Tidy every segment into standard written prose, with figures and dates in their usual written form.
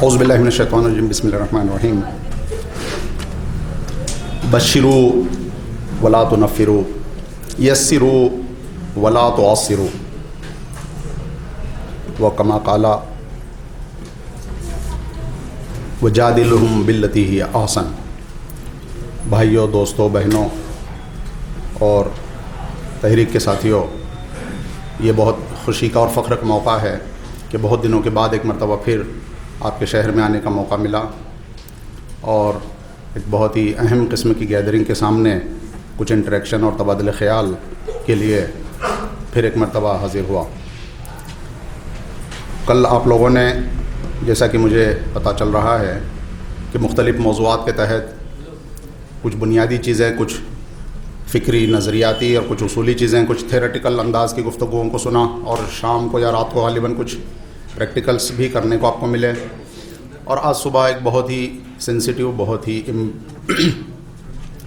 औज़ुबिल्लाहि मिनश्शैतानिर्रजीम बिस्मिल्लाहिर्रहमानिर्रहीम। बश्शिरू वला तुनफ़्फ़िरू यस्सिरू वला तुअस्सिरू व कमा क़ाला वजादिलहुम बिल्लती हिय अहसन। भाइयों, दोस्तों, बहनों और तहरीक के साथियों, ये बहुत खुशी का और फ़ख्र का मौका है कि बहुत दिनों के बाद एक मरतबा फिर आपके शहर में आने का मौका मिला और एक बहुत ही अहम किस्म की गैदरिंग के सामने कुछ इंटरेक्शन और तबादले ख़याल के लिए फिर एक मरतबा हाज़िर हुआ। कल आप लोगों ने, जैसा कि मुझे पता चल रहा है, कि मुख्तलिफ़ मौज़ूआत के तहत कुछ बुनियादी चीज़ें, कुछ फ़िक्री नज़रियाती और कुछ उसूली चीज़ें, कुछ थेरेटिकल अंदाज़ की गुफ्तगुओं को सुना और शाम को या रात को गालिबन कुछ प्रैक्टिकल्स भी करने को आपको मिले। और आज सुबह एक बहुत ही सेंसिटिव, बहुत ही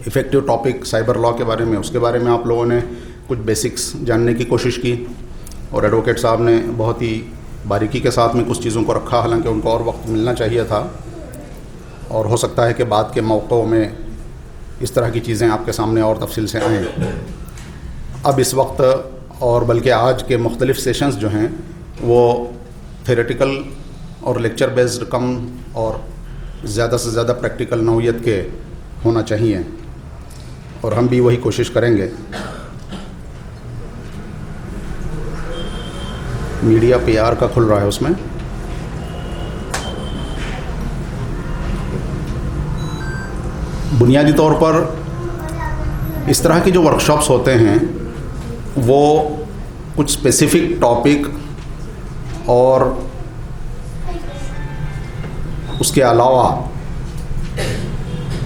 इफ़ेक्टिव टॉपिक साइबर लॉ के बारे में, उसके बारे में आप लोगों ने कुछ बेसिक्स जानने की कोशिश की और एडवोकेट साहब ने बहुत ही बारीकी के साथ में कुछ चीज़ों को रखा, हालांकि उनको और वक्त मिलना चाहिए था और हो सकता है कि बाद के मौक़ों में इस तरह की चीज़ें आपके सामने और तफसील से आएँ। अब इस वक्त और बल्कि आज के मुख्तलिफ़ सेशंस जो हैं वो थेरेटिकल और लेक्चर बेस्ड कम और ज़्यादा से ज़्यादा प्रैक्टिकल नौइयत के होना चाहिए और हम भी वही कोशिश करेंगे। मीडिया पीआर का खुल रहा है, उसमें बुनियादी तौर पर इस तरह की जो वर्कशॉप्स होते हैं वो कुछ स्पेसिफ़िक टॉपिक और उसके अलावा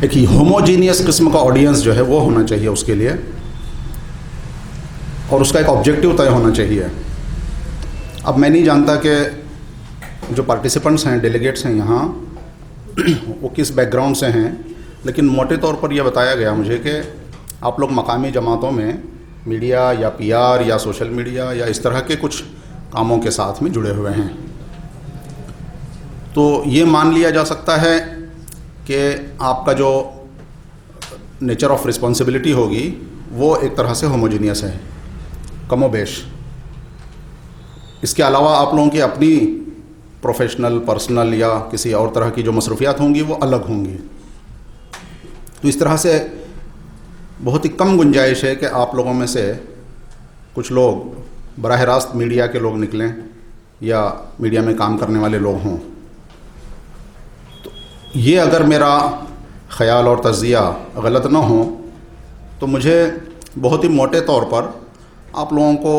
एक होमोजीनियस किस्म का ऑडियंस जो है वो होना चाहिए उसके लिए, और उसका एक ऑब्जेक्टिव तय होना चाहिए। अब मैं नहीं जानता कि जो पार्टिसिपेंट्स हैं, डेलीगेट्स हैं यहाँ, वो किस बैकग्राउंड से हैं, लेकिन मोटे तौर पर यह बताया गया मुझे कि आप लोग मकामी जमातों में मीडिया या पीआर या सोशल मीडिया या इस तरह के कुछ कामों के साथ में जुड़े हुए हैं। तो ये मान लिया जा सकता है कि आपका जो नेचर ऑफ रिस्पॉन्सिबिलिटी होगी वो एक तरह से होमोजीनियस है, कमोबेश। इसके अलावा आप लोगों की अपनी प्रोफेशनल, पर्सनल या किसी और तरह की जो मसरूफियात होंगी वो अलग होंगी। तो इस तरह से बहुत ही कम गुंजाइश है कि आप लोगों में से कुछ लोग बराह रास्त मीडिया के लोग निकलें या मीडिया में काम करने वाले लोग हों। तो ये अगर मेरा ख़याल और तज़्ज़िया गलत ना हो तो मुझे बहुत ही मोटे तौर पर आप लोगों को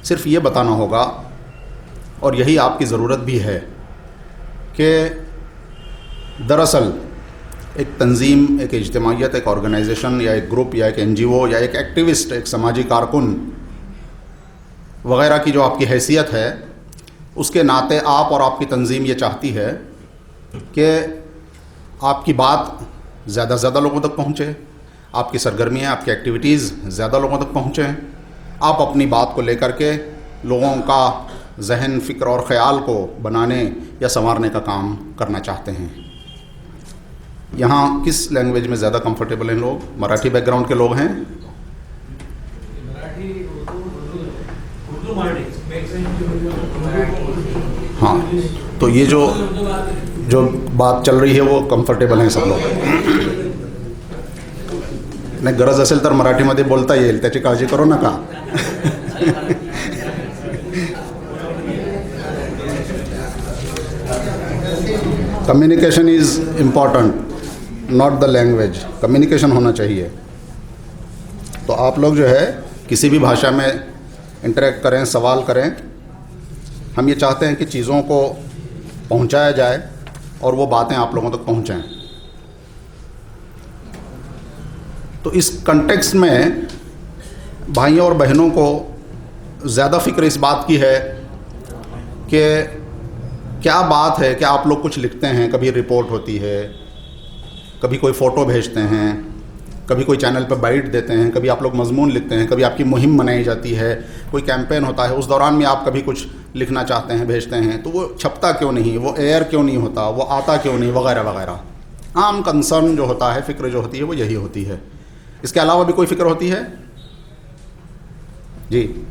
सिर्फ ये बताना होगा, और यही आपकी ज़रूरत भी है, कि दरअसल एक तंजीम, एक इज्तिमायत, एक ऑर्गेनाइजेशन या एक ग्रुप या एक एनजीओ या एक एक्टिविस्ट, एक समाजी कारकुन वग़ैरह की जो आपकी हैसियत है, उसके नाते आप और आपकी तंजीम ये चाहती है कि आपकी बात ज़्यादा से ज़्यादा लोगों तक पहुँचे, आपकी सरगर्मियाँ, आपकी एक्टिविटीज़ ज़्यादा लोगों तक पहुँचें, आप अपनी बात को लेकर के लोगों का जहन, फ़िक्र और ख़याल को बनाने या संवारने का काम करना चाहते हैं। यहाँ किस लैंग्वेज में ज़्यादा कंफर्टेबल हैं लोग? मराठी बैकग्राउंड के लोग हैं? हाँ, तो ये जो बात चल रही है वो कंफर्टेबल हैं सब लोग। नाही, गरज असेल तर मराठीमध्ये बोलता येईल, त्याची काळजी करू नका। Communication is important, not the language. Communication होना चाहिए। तो आप लोग जो है किसी भी भाषा में इंटरेक्ट करें, सवाल करें। हम ये चाहते हैं कि चीज़ों को पहुंचाया जाए और वो बातें आप लोगों तक पहुंचाएं। तो इस कंटेक्स्ट में भाइयों और बहनों को ज़्यादा फ़िक्र इस बात की है कि क्या बात है कि आप लोग कुछ लिखते हैं, कभी रिपोर्ट होती है, कभी कोई फ़ोटो भेजते हैं, कभी कोई चैनल पर बाइट देते हैं, कभी आप लोग मजमून लिखते हैं, कभी आपकी मुहिम मनाई जाती है, कोई कैंपेन होता है, उस दौरान में आप कभी कुछ लिखना चाहते हैं, भेजते हैं, तो वो छपता क्यों नहीं, वो एयर क्यों नहीं होता, वो आता क्यों नहीं, वगैरह वगैरह। आम कंसर्न जो होता है, फ़िक्र जो होती है, वो यही होती है। इसके अलावा भी कोई फ़िक्र होती है? जी,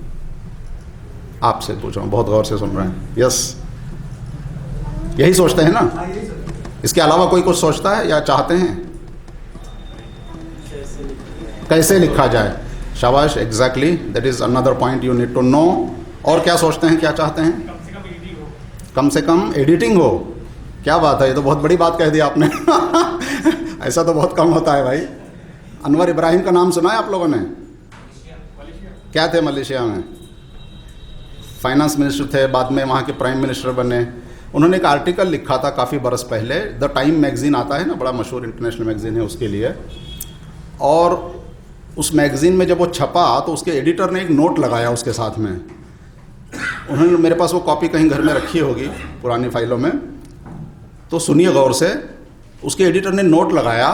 आपसे पूछ रहा हूँ, बहुत गौर से सुन रहे हैं। यस, यही सोचते हैं ना? इसके अलावा कोई कुछ सोचता है या चाहते हैं? कैसे लिखा जाए। शाबाश, exactly, that is another point you need to know. और क्या सोचते हैं, क्या चाहते हैं? कम से कम एडिटिंग हो। क्या बात है, ये तो बहुत बड़ी बात कह दी आपने। ऐसा तो बहुत कम होता है भाई। अनवर इब्राहिम का नाम सुना है आप लोगों ने? क्या थे मलेशिया में? फाइनेंस मिनिस्टर थे, बाद में वहाँ के प्राइम मिनिस्टर बने। उन्होंने एक आर्टिकल लिखा था काफ़ी बरस पहले, द टाइम मैगज़ीन आता है ना, बड़ा मशहूर इंटरनेशनल मैगज़ीन है उसके लिए। और उस मैगज़ीन में जब वो छपा तो उसके एडिटर ने एक नोट लगाया उसके साथ में। उन्होंने, मेरे पास वो कॉपी कहीं घर में रखी होगी पुरानी फाइलों में, तो सुनिए गौर से। उसके एडिटर ने नोट लगाया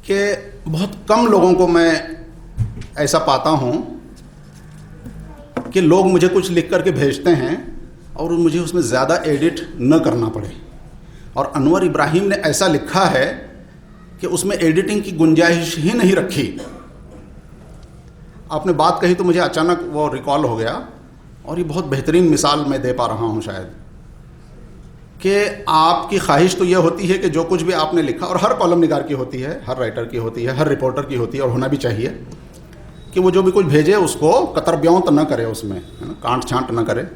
कि बहुत कम लोगों को मैं ऐसा पाता हूँ कि लोग मुझे कुछ लिख करके भेजते हैं और मुझे उसमें ज़्यादा एडिट न करना पड़े। और अनवर इब्राहिम ने ऐसा लिखा है कि उसमें एडिटिंग की गुंजाइश ही नहीं रखी। आपने बात कही तो मुझे अचानक वो रिकॉल हो गया, और ये बहुत बेहतरीन मिसाल मैं दे पा रहा हूँ शायद, कि आपकी ख्वाहिश तो ये होती है कि जो कुछ भी आपने लिखा, और हर कॉलम निगार की होती है, हर राइटर की होती है, हर रिपोर्टर की होती है, और होना भी चाहिए, कि वो जो भी कुछ भेजे उसको कतर ब्योंत न करे, उसमें है ना, कांट छांट न करे,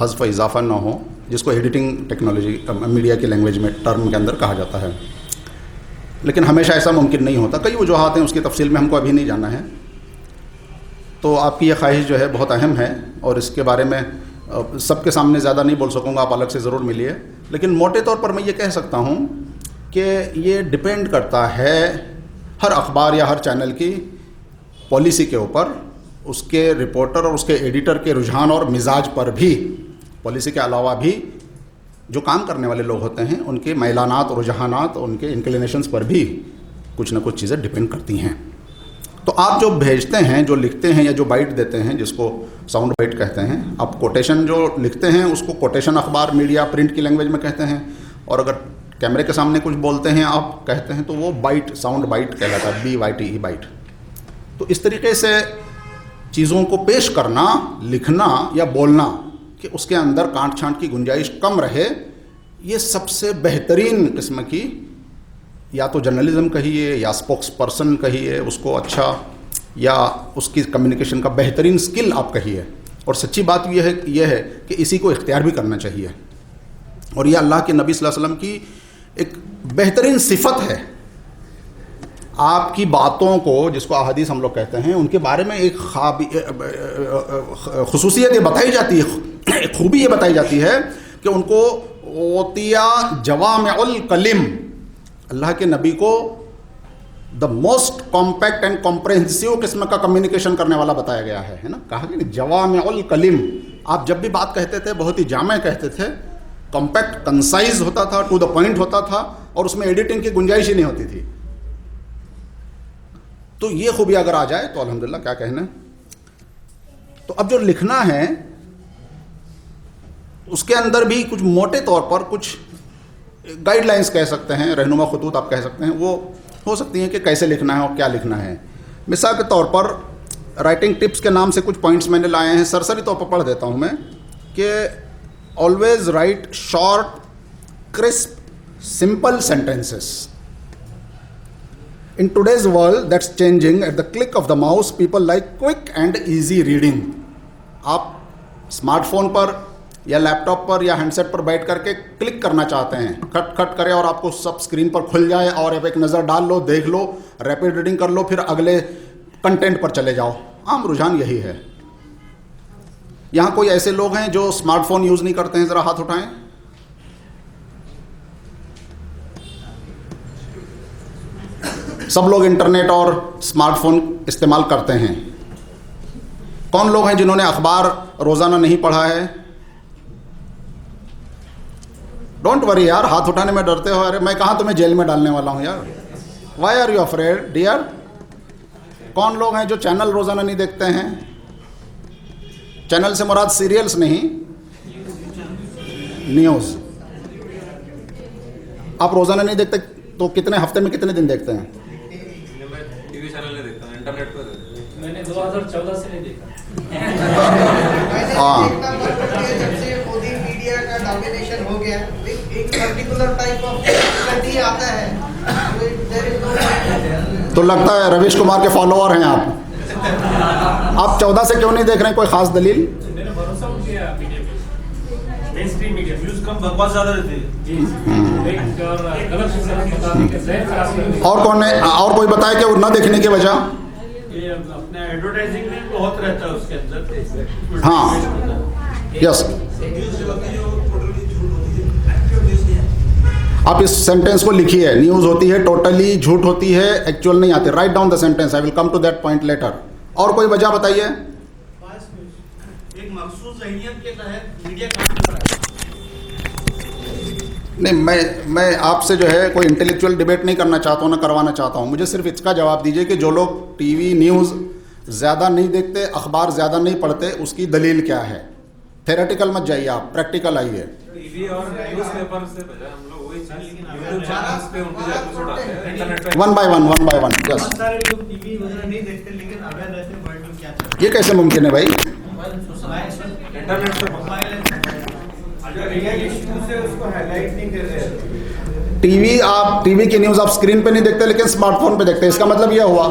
हज़्फ़ इजाफा न हो, जिसको एडिटिंग टेक्नोलॉजी मीडिया की लैंग्वेज में टर्म के अंदर कहा जाता है। लेकिन हमेशा ऐसा मुमकिन नहीं होता, कई वजूहात हैं, उसकी तफसील में हमको अभी नहीं जाना है। तो आपकी ये ख्वाहिश जो है बहुत अहम है, और इसके बारे में सबके सामने ज़्यादा नहीं बोल सकूँगा, आप अलग से ज़रूर मिलिए। लेकिन मोटे तौर पर मैं ये कह सकता हूँ कि ये डिपेंड करता है हर अखबार या हर चैनल की पॉलिसी के ऊपर, उसके रिपोर्टर और उसके एडिटर के रुझान और मिजाज पर भी। पॉलिसी के अलावा भी जो काम करने वाले लोग होते हैं, उनके मैलानात, रुझानात, उनके इंक्लिनेशंस पर भी कुछ ना कुछ चीज़ें डिपेंड करती हैं। तो आप जो भेजते हैं, जो लिखते हैं, या जो बाइट देते हैं, जिसको साउंड बाइट कहते हैं, आप कोटेशन जो लिखते हैं उसको कोटेशन अखबार, मीडिया, प्रिंट की लैंग्वेज में कहते हैं, और अगर कैमरे के सामने कुछ बोलते हैं आप कहते हैं, तो वो बाइट, साउंड बाइट कहलाता है, BYTE, बाइट। तो इस तरीके से चीज़ों को पेश करना, लिखना या बोलना कि उसके अंदर कांट छांट की गुंजाइश कम रहे, ये सबसे बेहतरीन किस्म की, या तो जर्नलिज्म कहिए या स्पोक्स पर्सन कहिए उसको, अच्छा, या उसकी कम्युनिकेशन का बेहतरीन स्किल आप कहिए। और सच्ची बात यह है कि इसी को इख्तियार भी करना चाहिए, और यह अल्लाह के नबी सल्लल्लाहु अलैहि वसल्लम की एक बेहतरीन सिफत है। आपकी बातों को, जिसको अहादीस हम लोग कहते हैं, उनके बारे में एक खुसूसियत ये बताई जाती है, एक खूबी ये बताई जाती है कि उनको ओतिया जवामिउल कलिम, अल्लाह के नबी को the most compact and comprehensive किस्म का कम्युनिकेशन करने वाला बताया गया है ना। कहा कि जवामिउल कलिम, आप जब भी बात कहते थे बहुत ही जामे कहते थे, कॉम्पैक्ट, कंसाइज होता था, टू द पॉइंट होता था, और उसमें एडिटिंग की गुंजाइश ही नहीं होती थी। तो ये खूबी अगर आ जाए तो अल्हम्दुलिल्लाह, क्या कहना। तो अब जो लिखना है उसके अंदर भी कुछ मोटे तौर पर कुछ गाइडलाइंस कह सकते हैं, रहनुमा खतूत आप कह सकते हैं, वो हो सकती हैं कि कैसे लिखना है और क्या लिखना है। मिसाल के तौर पर राइटिंग टिप्स के नाम से कुछ पॉइंट्स मैंने लाए हैं, सरसरी तौर पर पढ़ देता हूँ मैं, कि always right short, crisp, simple sentences. In today's world that's changing at the click of the mouse, people like quick and easy reading. आप स्मार्टफोन पर या लैपटॉप पर या हैंडसेट पर बैठ करके क्लिक करना चाहते हैं, खट खट करे और आपको सब स्क्रीन पर खुल जाए, और अब एक नज़र डाल लो, देख लो, रैपिड रीडिंग कर लो, फिर अगले कंटेंट पर चले जाओ। आम रुझान यही है। यहाँ कोई ऐसे लोग हैं जो स्मार्टफोन यूज़ नहीं करते हैं? ज़रा हाथ उठाएं। सब लोग इंटरनेट और स्मार्टफोन इस्तेमाल करते हैं। कौन लोग हैं जिन्होंने अखबार रोज़ाना नहीं पढ़ा है? डोंट वरी यार, हाथ उठाने में डरते हो। अरे मैं कहाँ तुम्हें जेल में डालने वाला हूँ यार, why are you afraid dear? कौन लोग हैं जो चैनल रोज़ाना नहीं देखते हैं? चैनल से मुराद सीरियल्स नहीं, न्यूज़। आप रोज़ाना नहीं देखते तो कितने हफ्ते में कितने दिन देखते हैं? टीवी चैनल नहीं देखता, इंटरनेट पर देखता। मैंने 2014 से नहीं देखा। हाँ। जब से मोदी मीडिया का डोमिनेशन हो गया, एक पर्टिकुलर टाइप ऑफ कंटेंट आता है, तो लगता है रवीश कुमार के फॉलोअर हैं आप 14 से क्यों नहीं देख रहे हैं? कोई खास दलील? मैंने भरोसा उठ गया मीडिया पे, मेन स्ट्रीम मीडिया। न्यूज़ कम बकवास ज़्यादा रहती है। जी, एक और गलत सूचना बताने के जहर खराब करने और कौन है? और कोई बताए कि वो न देखने की वजह? ये अपने एडवर्टाइजिंग में बहुत रहता है उसके अंदर। हाँ, यस। आप इस सेंटेंस को लिखिए, न्यूज़ होती है टोटली झूठ होती है, एक्चुअल नहीं आती। Write down the sentence, I will come to that point later. और कोई वजह बताइए? एक मखसूस ज़हनियत के तहत मीडिया काम कर रहा है। नहीं, मैं आपसे जो है कोई इंटेलेक्चुअल डिबेट नहीं करना चाहता हूँ, ना करवाना चाहता हूँ। मुझे सिर्फ इसका जवाब दीजिए कि जो लोग टीवी न्यूज़ ज़्यादा नहीं देखते, अखबार ज़्यादा नहीं पढ़ते, उसकी दलील क्या है? थेरेटिकल मत जाइए, आप प्रैक्टिकल आइए। टीवी और न्यूज़पेपर से बजाय हम लोग वही यूट्यूब चैनल्स पे उनके एपिसोड आते हैं, इंटरनेट पे। One by one, yes. बहुत सारे लोग टीवी वगैरह नहीं देखते, लेकिन अवेयर रहते हैं वर्ल्ड में क्या चल रहा ये कैसे मुमकिन है भाई? है। इंटरनेट पे अगर रियल इश्यू से उसको हाईलाइट नहीं कर रहे। टीवी की न्यूज़ आप स्क्रीन पे नहीं देखते, लेकिन स्मार्टफोन पे देखते हैं। इसका मतलब यह हुआ,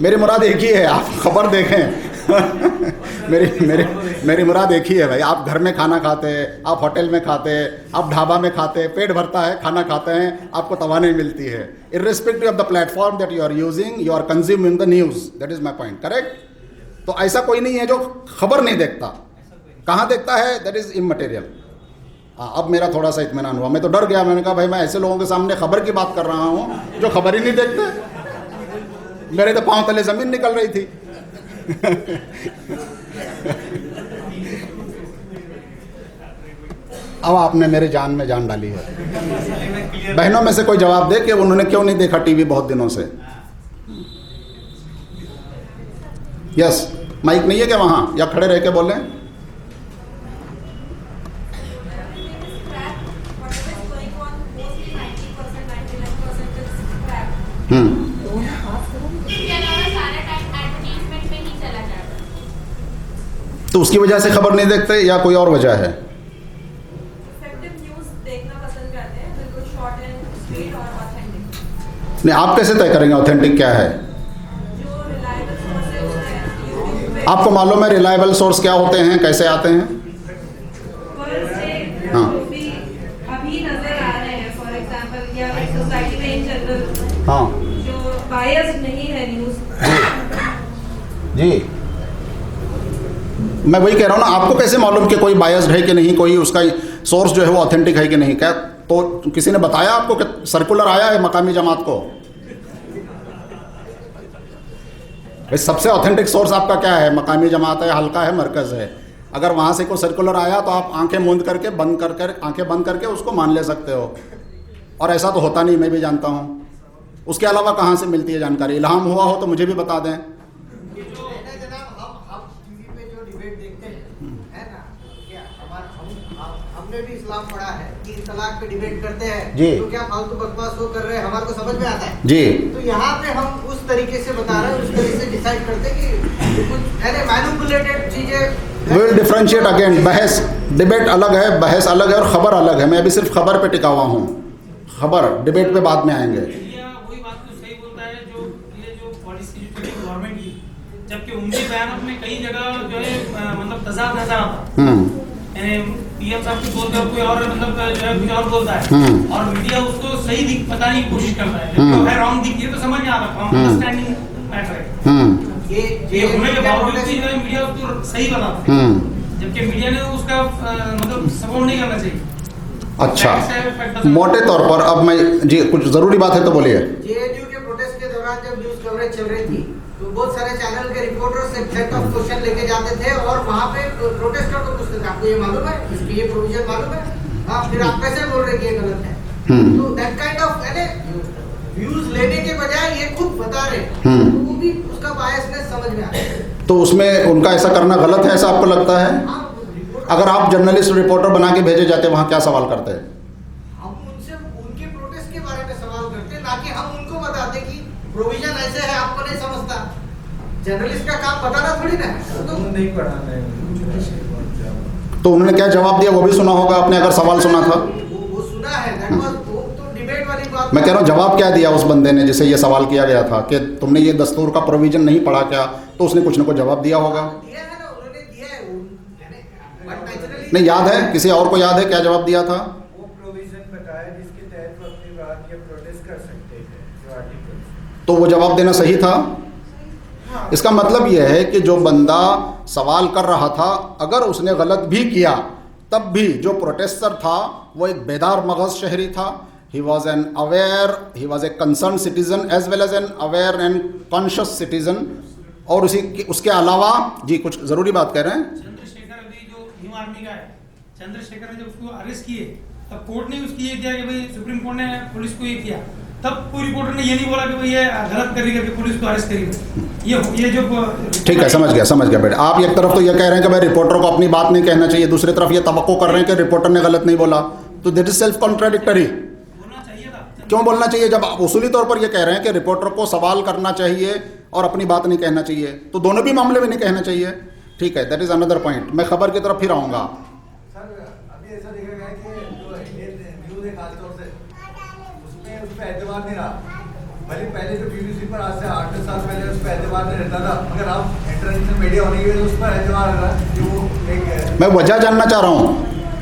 मेरी मुराद एक ही है, आप खबर देखें। मेरी मुराद एक ही है भाई। आप घर में खाना खाते हैं, आप होटल में खाते हैं, आप ढाबा में खाते हैं, पेट भरता है, खाना खाते हैं, आपको तवानी मिलती है। Irrespective of the platform that you are using, you are consuming the news. That is my point, correct? तो ऐसा कोई नहीं है जो खबर नहीं देखता। कहाँ देखता है? That is immaterial. हाँ, अब मेरा थोड़ा सा इत्मीनान हुआ। मैं तो डर गया, मैंने कहा भाई मैं ऐसे लोगों के सामने खबर की बात कर रहा हूँ जो खबर ही नहीं देखते। मेरे तो पाँव तले जमीन निकल रही थी। अब आपने मेरे जान में जान डाली है। बहनों में से कोई जवाब दे कि उन्होंने क्यों नहीं देखा टीवी बहुत दिनों से। यस, माइक नहीं है क्या वहां, या खड़े रह के बोलें? तो उसकी वजह से खबर नहीं देखते या कोई और वजह है? नहीं, आप कैसे तय करेंगे ऑथेंटिक क्या है? आपको मालूम है रिलायबल सोर्स क्या होते हैं, कैसे आते हैं? हाँ अभी नजर आ रहे हैं, फॉर एग्जांपल, या सोसाइटी में इन जनरल हाँ जो बायस नहीं है न्यूज़। जी, मैं वही कह रहा हूँ ना, आपको कैसे मालूम कि कोई बायस्ड है कि नहीं, कोई उसका सोर्स जो है वो ऑथेंटिक है कि नहीं? क्या तो किसी ने बताया आपको कि सर्कुलर आया है मकामी जमात को? भाई सबसे ऑथेंटिक सोर्स आपका क्या है? मकामी जमात है, हल्का है, मरकज़ है। अगर वहाँ से कोई सर्कुलर आया तो आप आंखें मूंद करके आंखें बंद करके उसको मान ले सकते हो, और ऐसा तो होता नहीं, मैं भी जानता हूँ। उसके अलावा कहाँ से मिलती है जानकारी? इल्हाम हुआ हो तो मुझे भी बता दें। हमने भी इस्लाम पढ़ा है कि तलाक पे डिबेट करते हैं जी, तो क्या फालतू बकवास वो कर रहे हैं, हमारे को समझ में आता है जी। तो यहाँ पे हम उस तरीके से बता रहे हैं, उस तरीके से डिसाइड करते हैं कि कुछ अरे मैनिपुलेटेड चीजें। Will differentiate again. बहस डिबेट अलग है, बहस अलग है और खबर अलग है। मैं अभी सिर्फ खबर पे टिका हुआ हूँ, खबर डिबेट पे बाद में आएंगे। वही बात तो सही बोलता है जो ये जो पॉलिसी गवर्नमेंट की, जबकि उनके बयान में कई जगह जो है मतलब तजाद नजर आता है। पीएम साहब कुछ बोलते हैं, कोई और मतलब जो है कुछ और बोलता है, और मीडिया उसको सही बताने की कोशिश करता है। जो है रॉन्ग दिखती है तो समझ में आ रहा है, अंडरस्टैंडिंग मैटर है। ये होने के बावजूद भी जो है मीडिया उसको सही बताता है, जबकि मीडिया ने उसका मतलब सपोर्ट नहीं करना चाहिए। अच्छा, मोटे तौर पर अब मैं जी कुछ ज़रूरी बात है तो बोलिए। जेएनयू के प्रोटेस्ट के दौरान जब न्यूज़ कवरेज चल रही थी तो बहुत सारे चैनल के रिपोर्टर्स एक सेट ऑफ क्वेश्चन लेके जाते थे और वहाँ पे प्रोटेस्टर को पूछते थे, आपको ये मालूम है, इसकी ये प्रोविजन मालूम है, फिर आप कैसे बोल रहे हैं कि ये गलत है? तो दैट काइंड ऑफ व्यूज लेने के बजाय ये खुद बता रहे हैं, तो वो भी उसका बायसनेस समझ में आ रहा है। तो उसमें उनका ऐसा करना गलत है, ऐसा आपको लगता है? हाँ, रिपोर्ट अगर आप जर्नलिस्ट रिपोर्टर बना के भेजे जाते वहाँ क्या सवाल करते हैं? हम उनसे उनके प्रोटेस्ट के बारे में सवाल करते, ना कि हम उनको बताते कि प्रोविजन ऐसे है, आपको नहीं समझता। जर्नलिस्ट का काम बताना थोड़ी ना है। तो नहीं पढ़ाना है। तो उन्होंने क्या जवाब दिया वो भी सुना होगा आपने, अगर सवाल सुना था? वो सुना है, that was वो तो डिबेट वाली बात। मैं कह रहा हूँ जवाब क्या दिया उस बंदे ने जिसे ये सवाल किया गया था कि तुमने ये दस्तूर का प्रोविजन नहीं पढ़ा क्या? तो उसने कुछ न कुछ जवाब दिया होगा। दिया है ना, उन्होंने दिया है but naturally- नहीं याद है? किसी और को याद है क्या जवाब दिया था? वो प्रोविजन बताया जिसके तहत वो अपनी बात या प्रोटेस्ट कर सकते थे, जो आर्टिकल। तो वो जवाब देना सही था? इसका मतलब यह है कि जो बंदा सवाल कर रहा था अगर उसने गलत भी किया तब भी जो प्रोटेस्टर था वो एक बेदार मगज शहरी था। He was an aware, he was a concern citizen as well as an aware and conscious citizen. और उसके अलावा जी कुछ ज़रूरी बात कह रहे हैं। चंद्रशेखर अभी जो न्यू आर्मी का है, चंद्रशेखर ने जब उसको अरेस्ट किए तब कोर्ट ने उसकी ये किया कि भाई सुप्रीम कोर्ट ने पुलिस को ये किया, तब कोई रिपोर्टर ने ये नहीं बोला कि भाई ये गलत करी करके पुलिस को अरेस्ट करी। ये जो ठीक है, समझ गया बेटा। आप एक तरफ तो ये कह रहे हैं कि भाई रिपोर्टर को अपनी बात नहीं कहना चाहिए, दूसरी तरफ ये तवक्को कर रहे हैं कि रिपोर्टर ने गलत नहीं बोला, तो दैट इज सेल्फ कॉन्ट्राडिक्टरी। बोलना चाहिए था। क्यों बोलना चाहिए जब आप उसूली तौर पर ये कह रहे हैं कि रिपोर्टर को सवाल करना चाहिए और अपनी बात नहीं कहना चाहिए, तो दोनों भी मामले में नहीं कहना चाहिए। ठीक है, दैट इज अनदर पॉइंट। मैं खबर की तरफ फिर आऊँगा। सर अभी ऐसा देखा गया कि जो इंडियन न्यूज़ है खासतौर से उसमें उस पर एतबार नहीं रहा। भले पहले जो BBC पर आज से 8-10 साल पहले उस पर एतबार नहीं रहता था, मगर अब इंटरनेशनल मीडिया होने की वजह से उस पर एतबार रहा कि वो एक। मैं वजह जानना चाह रहा हूँ।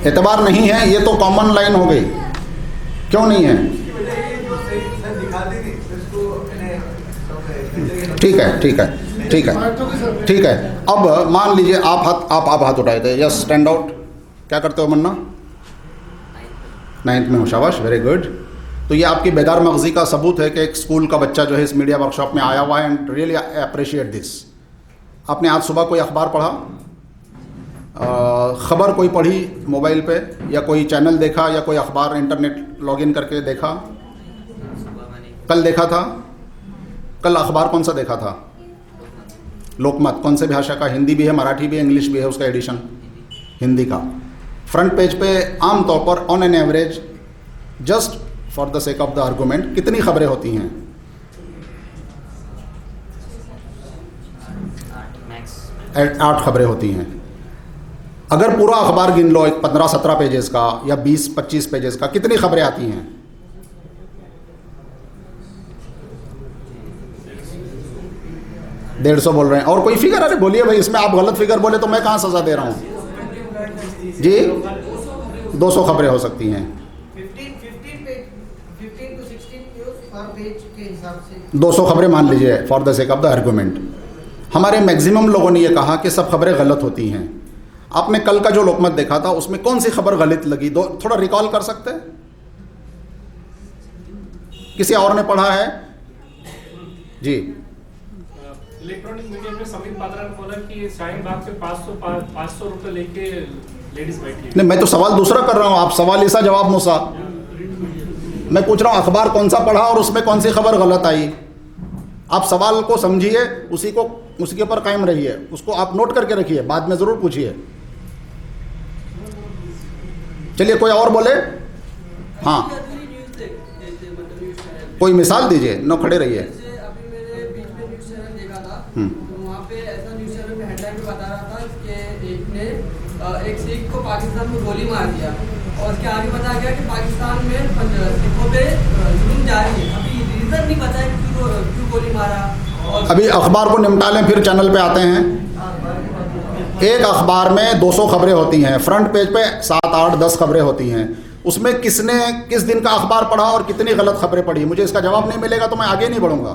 एतबार नहीं है ये तो कॉमन लाइन हो गई, क्यों नहीं है? उसकी वजह ये जो सही दिखाती थी इसको। ठीक है। अब मान लीजिए आप हाथ उठाए थे। Yes, stand out. क्या करते हो मन्ना? 9th में हो, शाबाश, वेरी गुड। तो ये आपकी बेदार मगजी का सबूत है कि एक स्कूल का बच्चा जो है इस मीडिया वर्कशॉप में आया हुआ है एंड रियली अप्रिशिएट दिस। आपने आज सुबह कोई अखबार पढ़ा, खबर कोई पढ़ी मोबाइल पे, या कोई चैनल देखा, या कोई अखबार इंटरनेट लॉगिन करके देखा? कल देखा था? कल अखबार कौन सा देखा था? लोकमत। कौन से भाषा का? हिंदी भी है, मराठी भी है, इंग्लिश भी है, उसका एडिशन हिंदी का। फ्रंट पेज पे आम तौर पर on an average, just for the sake of the argument, कितनी खबरें होती हैं? 8 खबरें होती हैं। अगर पूरा अखबार गिन लो, एक 15-17 पेजेस का या 20-25 पेजेस का, कितनी खबरें आती हैं? 150 बोल रहे हैं। और कोई फिगर? अरे बोलिए भाई, इसमें आप गलत फिगर बोले तो मैं कहाँ सजा दे रहा हूँ जी? 200 खबरें हो सकती हैं। 15 to 16 न्यूज़ पर पेज के हिसाब से 200 खबरें मान लीजिए for the sake of the argument. हमारे मैक्सिमम लोगों ने ये कहा कि सब खबरें गलत होती हैं। आपने कल का जो लोकमत देखा था उसमें कौन सी खबर गलत लगी? थोड़ा रिकॉल कर सकते हैं? किसी और ने पढ़ा है जी? इलेक्ट्रॉनिक मीडिया में समीर पात्रा ने बोला कि शाहीन बाग से 500 रुपए लेके लेडीज बैठी है। नहीं, मैं तो सवाल दूसरा कर रहा हूँ, आप सवाल ऐसा जवाब मूसा। मैं पूछ रहा हूँ अखबार कौन सा पढ़ा और उसमें कौन सी खबर गलत आई। आप सवाल को समझिए, उसी पर कायम रहिए, उसको आप नोट करके रखिए, बाद में ज़रूर पूछिए। चलिए कोई और बोले। हाँ, कोई मिसाल दीजिए, न खड़े रहिए। अभी मैंने बीच में न्यूज़ चैनल देखा था, तो वहाँ पे ऐसा न्यूज़ चैनल में हेडलाइन में बता रहा था कि एक ने एक सिख को पाकिस्तान में गोली मार दिया, और उसके आगे बताया गया कि पाकिस्तान में सिखों पे जुल्म जारी है। अभी रीज़न नहीं पता है क्यों गोली मारा। और अभी अखबार को निपटा लें, फिर चैनल पे आते हैं। एक अखबार में 200 खबरें होती हैं, फ्रंट पेज पे 7, 8, 10 खबरें होती हैं। उसमें किसने किस दिन का अखबार पढ़ा और कितनी गलत खबरें पढ़ी? मुझे इसका जवाब नहीं मिलेगा तो मैं आगे नहीं बढ़ूंगा।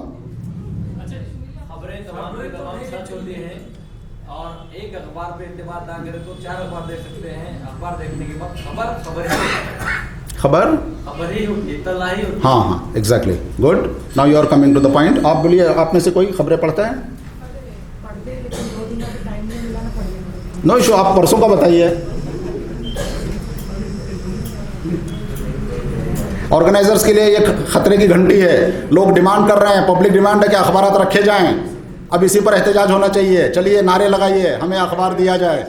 खबरें तमाम के तमाम सच होती हैं, और एक अखबार पे इत्तेमाद ना करें तो 4 अखबार देख सकते हैं। अखबार देखने के बाद खबर ही होती है, इत्तला ही होती है। हाँ, exactly, good. Now you are coming to the point. आप बोलिए, आप में से कोई खबरें पढ़ता है? नो इशू, आप परसों का बताइए। ऑर्गेनाइजर्स के लिए ये खतरे की घंटी है। लोग डिमांड कर रहे हैं, पब्लिक डिमांड है कि अखबारात रखे जाएं। अब इसी पर एहतजाज होना चाहिए। चलिए नारे लगाइए, हमें अखबार दिया जाए।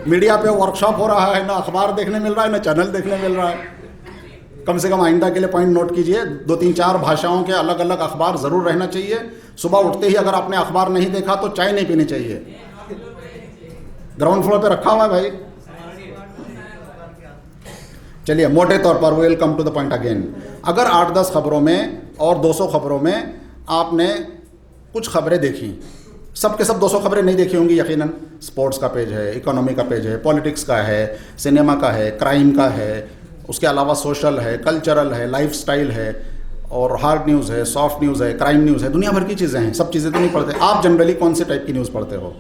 मीडिया पे वर्कशॉप हो रहा है, ना अखबार देखने मिल रहा है, ना चैनल देखने मिल रहा है। कम से कम आइंदा के लिए पॉइंट नोट कीजिए, 2-3-4 भाषाओं के अलग अलग अखबार ज़रूर रहना चाहिए। सुबह उठते ही अगर आपने अखबार नहीं देखा तो चाय नहीं पीनी चाहिए। ग्राउंड फ्लोर पे रखा हुआ है भाई। चलिए मोटे तौर पर will come to the point again. अगर 8-10 खबरों में और 200 खबरों में आपने कुछ खबरें देखी, सब के सब 200 खबरें नहीं देखी होंगी यकीनन। स्पोर्ट्स का पेज है, इकोनॉमी का पेज है, पॉलिटिक्स का है, सिनेमा का है, क्राइम का है, उसके अलावा सोशल है, कल्चरल है, लाइफस्टाइल है, और हार्ड न्यूज़ है, सॉफ्ट न्यूज़ है, क्राइम न्यूज़ है, दुनिया भर की चीज़ें हैं। सब चीज़ें तो नहीं पढ़ते आप। जनरली कौन से टाइप की न्यूज़ पढ़ते हो?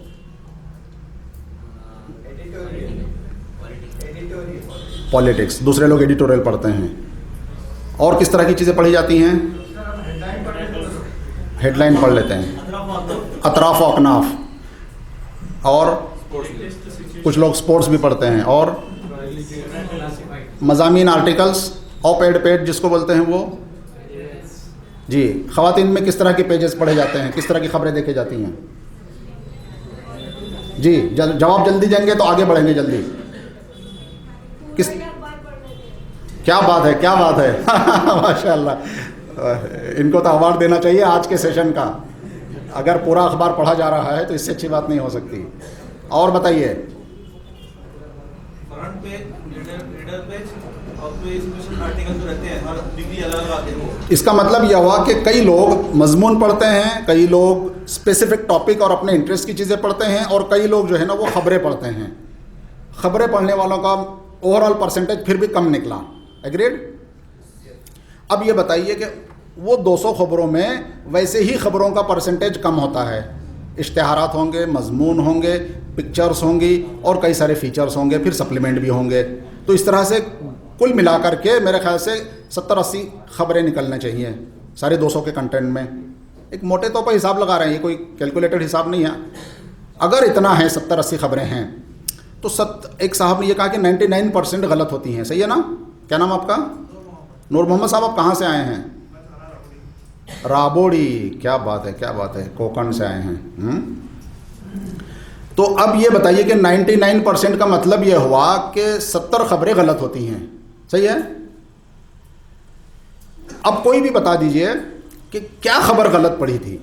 पॉलिटिक्स। दूसरे लोग एडिटोरियल पढ़ते हैं। और किस तरह की चीज़ें पढ़ी जाती हैं? हेडलाइन पढ़ लेते हैं, अतराफ व अकनाफ। और कुछ लोग स्पोर्ट्स भी पढ़ते हैं। और मज़ामीन, आर्टिकल्स, ऑप एड पेज जिसको बोलते हैं वो। जी, ख़वातीन में किस तरह के पेजेस पढ़े जाते हैं, किस तरह की खबरें देखी जाती हैं? जी, जवाब जल्दी देंगे तो आगे बढ़ेंगे जल्दी। किस, क्या बात है, क्या बात है। माशाल्लाह, इनको तो अवार्ड देना चाहिए आज के सेशन का। अगर पूरा अखबार पढ़ा जा रहा है तो इससे अच्छी बात नहीं हो सकती। और बताइए। फ्रंट पे लीडर पेज और पे स्पेशल आर्टिकल जो रहते हैं, हर डिग्री अलग आते हैं वो। इसका मतलब यह हुआ कि कई लोग मजमून पढ़ते हैं, कई लोग स्पेसिफिक टॉपिक और अपने इंटरेस्ट की चीज़ें पढ़ते हैं, और कई लोग जो है ना वो खबरें पढ़ते हैं। खबरें पढ़ने वालों का ओवरऑल परसेंटेज फिर भी कम निकला। एग्रीड? अब ये बताइए कि वो 200 खबरों में वैसे ही खबरों का परसेंटेज कम होता है। इश्तिहारात होंगे, मजमून होंगे, पिक्चर्स होंगी, और कई सारे फीचर्स होंगे, फिर सप्लीमेंट भी होंगे। तो इस तरह से कुल मिलाकर के मेरे ख्याल से 70-80 खबरें निकलना चाहिए सारे 200 के कंटेंट में। एक मोटे तौर पर हिसाब लगा रहे हैं, ये कोई कैलकुलेटेड हिसाब नहीं है। अगर इतना है, 70-80 खबरें हैं, तो एक साहब ने ये कहा कि 99% गलत होती हैं। सही है ना? क्या नाम आपका? नूर मोहम्मद साहब, आप कहाँ से आए हैं? राबोड़ी। क्या बात है, क्या बात है, कोकण से आए हैं। तो अब ये बताइए कि 99% का मतलब ये हुआ कि 70 खबरें गलत होती हैं। सही है? अब कोई भी बता दीजिए कि क्या खबर गलत पढ़ी थी,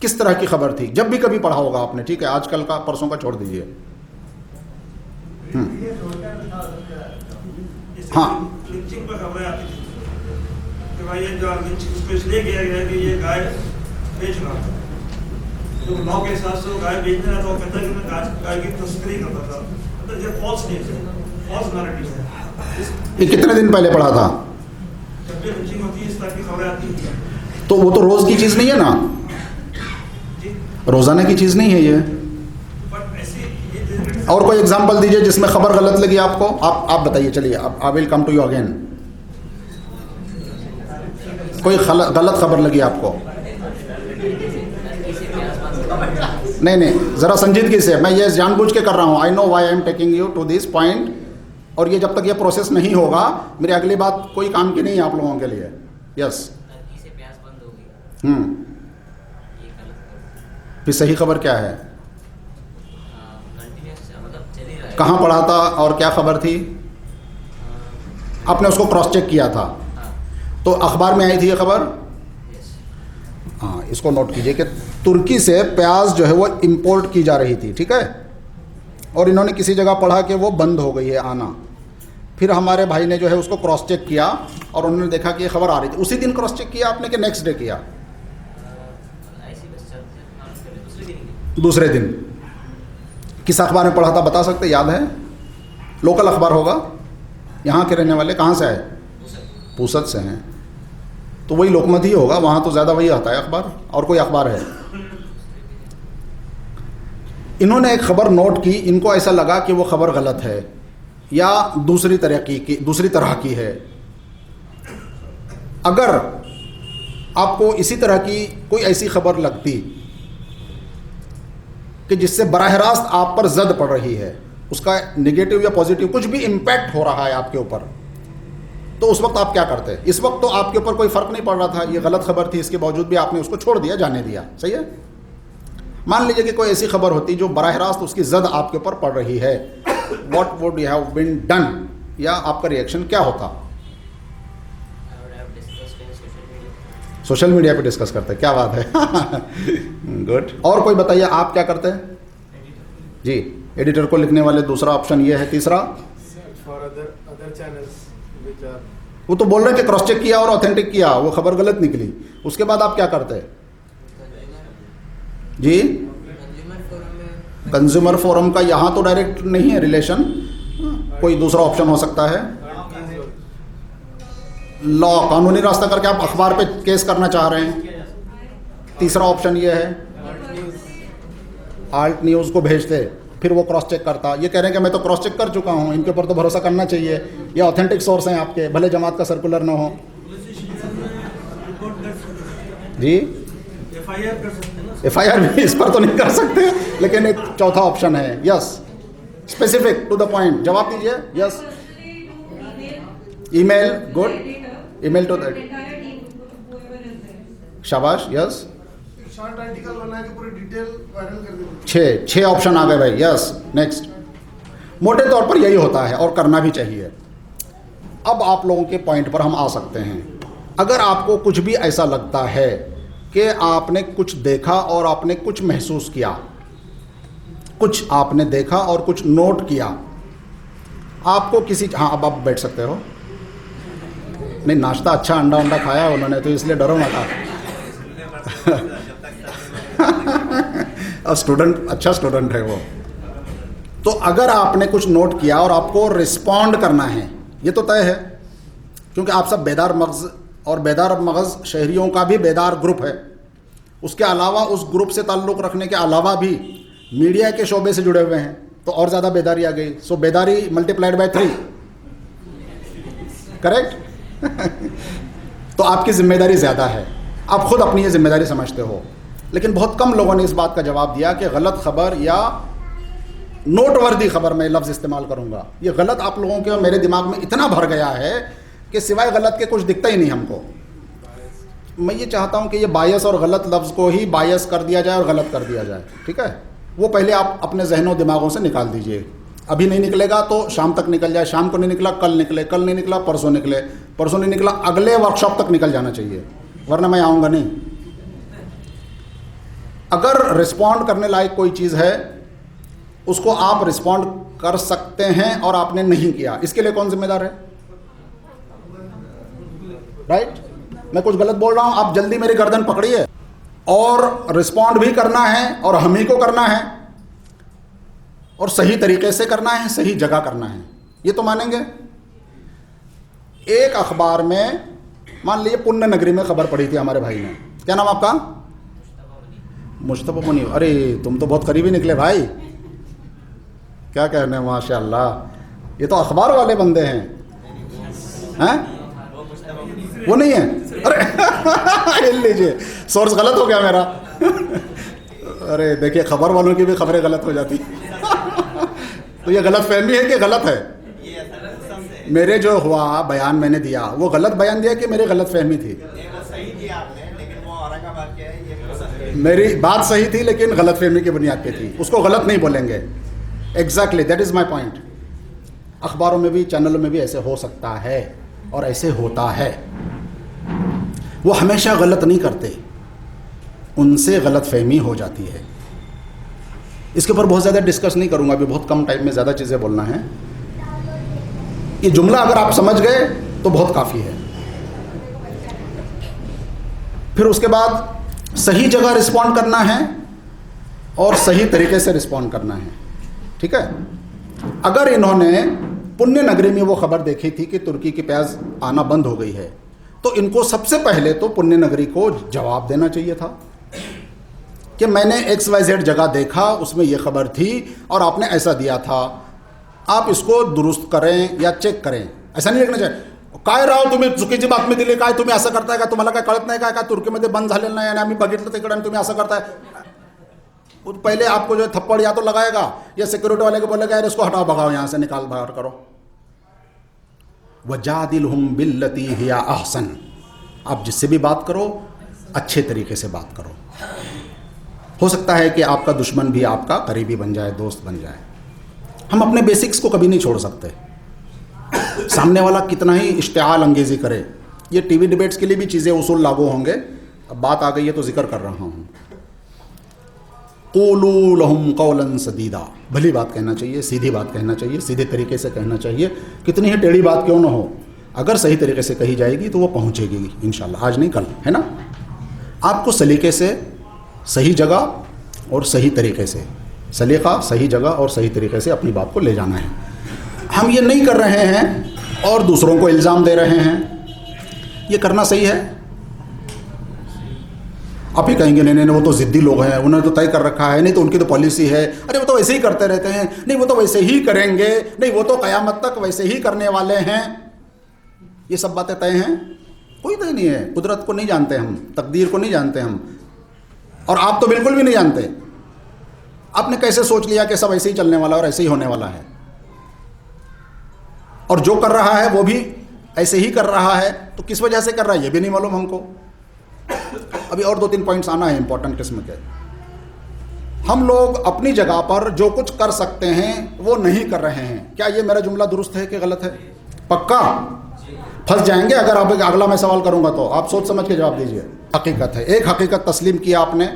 किस तरह की खबर थी, जब भी कभी पढ़ा होगा आपने। ठीक है, आजकल का, परसों का छोड़ दीजिए। हाँ, लिंचिंग पर खबरें आती थी कि भाई ये जो उसको इसलिए किया गया कि ये गाय बेच रहा था, तो लॉ के हिसाब से वो गाय बेचने रहा था। वो कहता है कि मैं गाय की तस्करी करता था। मतलब ये फॉल्स न्यूज़ है, फॉल्स नैरेटिव है। ये कितने दिन पहले पढ़ा था? जब भी लिंचिंग होती है इस तरह की खबरें आती हैं। तो वो तो रोज़ की चीज़ नहीं है ना, रोज़ाना की चीज़ नहीं है ये। और कोई एग्जांपल दीजिए जिसमें खबर गलत लगी आपको। आप बताइए। चलिए, अब I will come to you again. कोई गलत खबर लगी आपको? नहीं, ज़रा संजीदगी से, मैं ये जानबूझ के कर रहा हूँ। I know why I am taking you to this point. और ये जब तक ये प्रोसेस नहीं होगा, मेरी अगली बात कोई काम की नहीं है आप लोगों के लिए। यस। फिर सही खबर क्या है? कहाँ पढ़ा था और क्या खबर थी? आपने उसको क्रॉस चेक किया था, तो अखबार में आई थी ये खबर। हाँ, इसको नोट कीजिए कि तुर्की से प्याज जो है वो इंपोर्ट की जा रही थी। ठीक है, और इन्होंने किसी जगह पढ़ा कि वो बंद हो गई है आना। फिर हमारे भाई ने जो है उसको क्रॉस चेक किया और उन्होंने देखा कि ये खबर आ रही थी। उसी दिन क्रॉस चेक किया आपने कि नेक्स्ट डे किया? दूसरे दिन। किस अखबार में पढ़ा था, बता सकते? याद है? लोकल अखबार होगा, यहाँ के रहने वाले। कहाँ से आए? पूसद से हैं, तो वही लोकमत ही होगा, वहाँ तो ज़्यादा वही आता है अखबार। और कोई अखबार है? इन्होंने एक खबर नोट की, इनको ऐसा लगा कि वो खबर गलत है या दूसरी तरह की है। अगर आपको इसी तरह की कोई ऐसी खबर लगती कि जिससे बराह रास्त आप पर जद पड़ रही है, उसका नेगेटिव या पॉजिटिव कुछ भी इम्पैक्ट हो रहा है आपके ऊपर, तो उस वक्त आप क्या करते? इस वक्त तो आपके ऊपर कोई फ़र्क नहीं पड़ रहा था, ये गलत खबर थी, इसके बावजूद भी आपने उसको छोड़ दिया, जाने दिया, सही है। मान लीजिए कि कोई ऐसी खबर होती जो बराह रास्त उसकी जद आपके ऊपर पड़ रही है, what would you have been done, या आपका रिएक्शन क्या होता? सोशल मीडिया पे डिस्कस करते हैं, क्या बात है। गुड। और कोई बताइए, आप क्या करते हैं? जी, एडिटर को लिखने वाले दूसरा ऑप्शन ये है। तीसरा, for other channels which are, वो तो बोल रहे हैं कि क्रॉस चेक किया और ऑथेंटिक किया, वो खबर गलत निकली, उसके बाद आप क्या करते हैं? जी, कंज्यूमर फोरम का यहाँ तो डायरेक्ट नहीं है रिलेशन, कोई दूसरा ऑप्शन हो सकता है। लॉ, कानूनी रास्ता करके आप अखबार पे केस करना चाह रहे हैं। तीसरा ऑप्शन ये है, आल्ट न्यूज़ को भेजते, फिर वो क्रॉस चेक करता। ये कह रहे हैं कि मैं तो क्रॉस चेक कर चुका हूँ, इनके ऊपर तो भरोसा करना चाहिए, ये ऑथेंटिक सोर्स हैं आपके, भले जमात का सर्कुलर ना हो। जी, FIR भी इस पर तो नहीं कर सकते, लेकिन एक चौथा ऑप्शन है। Yes, specific to the point, जवाब दीजिए। Yes, email, good, email to that, शाबाश, यस। शॉर्ट आर्टिकल बना के पूरी डिटेल वायरल कर देंगे। छः ऑप्शन आ गए भाई। Yes, next. मोटे तौर पर यही होता है और करना भी चाहिए। अब आप लोगों के पॉइंट पर हम आ सकते हैं। अगर आपको कुछ भी ऐसा लगता है कि आपने कुछ देखा और आपने कुछ महसूस किया, कुछ आपने देखा और कुछ नोट किया, आपको किसी, हाँ अब आप बैठ सकते हो। नहीं, नाश्ता अच्छा अंडा अंडा खाया है उन्होंने, तो इसलिए डरो मत आप। और स्टूडेंट, अच्छा स्टूडेंट है वो। तो अगर आपने कुछ नोट किया और आपको रिस्पॉन्ड करना है, ये तो तय है, क्योंकि आप सब बेदार मगज़, और बेदार मगज़ शहरियों का भी बेदार ग्रुप है। उसके अलावा उस ग्रुप से ताल्लुक़ रखने के अलावा भी मीडिया के शोबे से जुड़े हुए हैं, तो और ज़्यादा बेदारी आ गई। सो बेदारी मल्टीप्लाइड बाय 3, करेक्ट। तो आपकी जिम्मेदारी ज़्यादा है, आप खुद अपनी ये जिम्मेदारी समझते हो। लेकिन बहुत कम लोगों ने इस बात का जवाब दिया कि गलत खबर या नोटवर्दी खबर, मैं लफ्ज़ इस्तेमाल करूँगा, ये गलत आप लोगों के और मेरे दिमाग में इतना भर गया है कि सिवाय गलत के कुछ दिखता ही नहीं हमको। मैं ये चाहता हूँ कि ये बायस और गलत लफ्ज़ को ही बायस कर दिया जाए और गलत कर दिया जाए, ठीक है। वो पहले आप अपने जहनों दिमागों से निकाल दीजिए। अभी नहीं निकलेगा तो शाम तक निकल जाए, शाम को नहीं निकला कल निकले, कल नहीं निकला परसों निकले, परसों नहीं निकला अगले वर्कशॉप तक निकल जाना चाहिए, वरना मैं आऊँगा नहीं। अगर रिस्पॉन्ड करने लायक कोई चीज़ है, उसको आप रिस्पॉन्ड कर सकते हैं और आपने नहीं किया, इसके लिए कौन जिम्मेदार है? राइट? मैं कुछ गलत बोल रहा हूं, आप जल्दी मेरी गर्दन पकड़िए। और रिस्पॉन्ड भी करना है और हम ही को करना है, और सही तरीके से करना है, सही जगह करना है, ये तो मानेंगे। एक अखबार में मान लीजिए पुण्य नगरी में खबर पड़ी थी हमारे भाई ने, क्या नाम आपका? मुश्तफा मुनीर। अरे तुम तो बहुत करीबी निकले भाई, क्या कहने, माशाअल्लाह। ये तो अखबार वाले बंदे हैं। वो नहीं है? अरे हिल लीजिए, सोर्स गलत हो गया मेरा। अरे देखिए, खबर वालों की भी खबरें गलत हो जाती। तो ये गलत फहमी है कि गलत है? मेरे जो हुआ बयान मैंने दिया, वो गलत बयान दिया कि मेरी गलत फहमी थी? मेरी बात सही थी लेकिन गलत फहमी की बुनियाद पे थी, उसको गलत नहीं बोलेंगे। Exactly, that is my point. अखबारों में भी, चैनलों में भी ऐसे हो सकता है और ऐसे होता है। वो हमेशा गलत नहीं करते, उनसे गलत फहमी हो जाती है। इसके ऊपर बहुत ज़्यादा डिस्कस नहीं करूँगा, अभी बहुत कम टाइम में ज़्यादा चीज़ें बोलना है। ये जुमला अगर आप समझ गए तो बहुत काफ़ी है। फिर उसके बाद सही जगह रिस्पॉन्ड करना है और सही तरीके से रिस्पॉन्ड करना है, ठीक है। अगर इन्होंने पुण्य नगरी में वो खबर देखी थी कि तुर्की की प्याज आना बंद हो गई है, तो इनको सबसे पहले तो पुण्य नगरी को जवाब देना चाहिए था कि मैंने XYZ जगह देखा, उसमें ये खबर थी और आपने ऐसा दिया था, आप इसको दुरुस्त करें या चेक करें। ऐसा नहीं लिखना चाहिए, काय राव तुम्ही चुकीची बातमी दिली, काय तुम्ही असं करताय का, तुम्हाला काय कळत नाही काय तुर्कीमध्ये बंद झालेलं नाही आणि आम्ही बघितलं तिकडे आणि तुम्ही असं करताय। पहले आपको जो थप्पड़ या तो लगाएगा या सिक्योरिटी वाले को बोलेगा यार इसको हटाओ, भगाओ यहाँ से, निकाल बाहर करो। वजादिलहुम बिल्लती हिया अहसन। आप जिससे भी बात करो अच्छे तरीके से बात करो। हो सकता है कि आपका दुश्मन भी आपका करीबी बन जाए, दोस्त बन जाए। हम अपने बेसिक्स को कभी नहीं छोड़ सकते। सामने वाला कितना ही इश्तिआल अंगेज़ी करे, ये टीवी डिबेट्स के लिए भी चीज़ें उसूल लागू होंगे। अब बात आ गई है तो जिक्र कर रहा हूँ। क़ूलू लहुम क़ौलन सदीदा, भली बात कहना चाहिए, सीधी बात कहना चाहिए, सीधे तरीके से कहना चाहिए। कितनी ही टेढ़ी बात क्यों ना हो, अगर सही तरीके से कही जाएगी तो वो पहुँचेगी इंशाल्लाह, आज नहीं कल, है ना। आपको सलीके से, सही जगह और सही तरीके से, सलीका, सही जगह और सही तरीके से अपनी बात को ले जाना है। हम ये नहीं कर रहे हैं और दूसरों को इल्ज़ाम दे रहे हैं, ये करना सही है? आप ही कहेंगे नहीं नहीं वो तो ज़िद्दी लोग हैं, उन्होंने तो तय कर रखा है, नहीं तो उनकी तो पॉलिसी है, अरे वो तो वैसे ही करते रहते हैं, नहीं वो तो वैसे ही करेंगे, नहीं वो तो क़यामत तक वैसे ही करने वाले हैं। ये सब बातें तय हैं? कोई तय नहीं है। कुदरत को नहीं जानते हम, तकदीर को नहीं जानते हम, और आप तो बिल्कुल भी नहीं जानते। आपने कैसे सोच लिया कि सब ऐसे ही चलने वाला और ऐसे ही होने वाला है, और जो कर रहा है वो भी ऐसे ही कर रहा है, तो किस वजह से कर रहा है ये भी नहीं मालूम हमको। अभी और 2-3 पॉइंट्स आना है इंपॉर्टेंट किस्म के। हम लोग अपनी जगह पर जो कुछ कर सकते हैं वो नहीं कर रहे हैं। क्या ये मेरा जुमला दुरुस्त है कि गलत है? पक्का फंस जाएंगे अगर आप अगला मैं सवाल करूंगा तो। आप सोच समझ के जवाब दीजिए। हकीकत है, एक हकीकत तस्लीम किया आपने,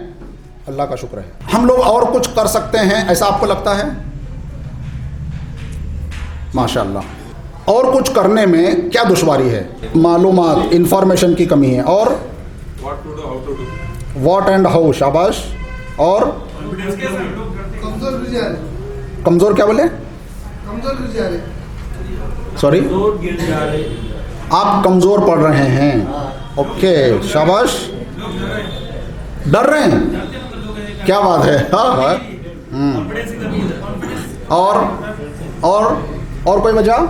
अल्लाह का शुक्र है। हम लोग और कुछ कर सकते हैं ऐसा आपको लगता है? माशाअल्लाह। और कुछ करने में क्या दुश्वारी है? मालूमात, इंफॉर्मेशन की कमी है, और व्हाट एंड हाउ, शाबाश। और कमजोर गिर जा रहे, कमज़ोर क्या बोले? कमजोर गिर जा रहे, सॉरी, आप कमज़ोर पड़ रहे हैं। ओके, शाबाश। डर रहे हैं, क्या बात है। हाँ। और कोई वजह?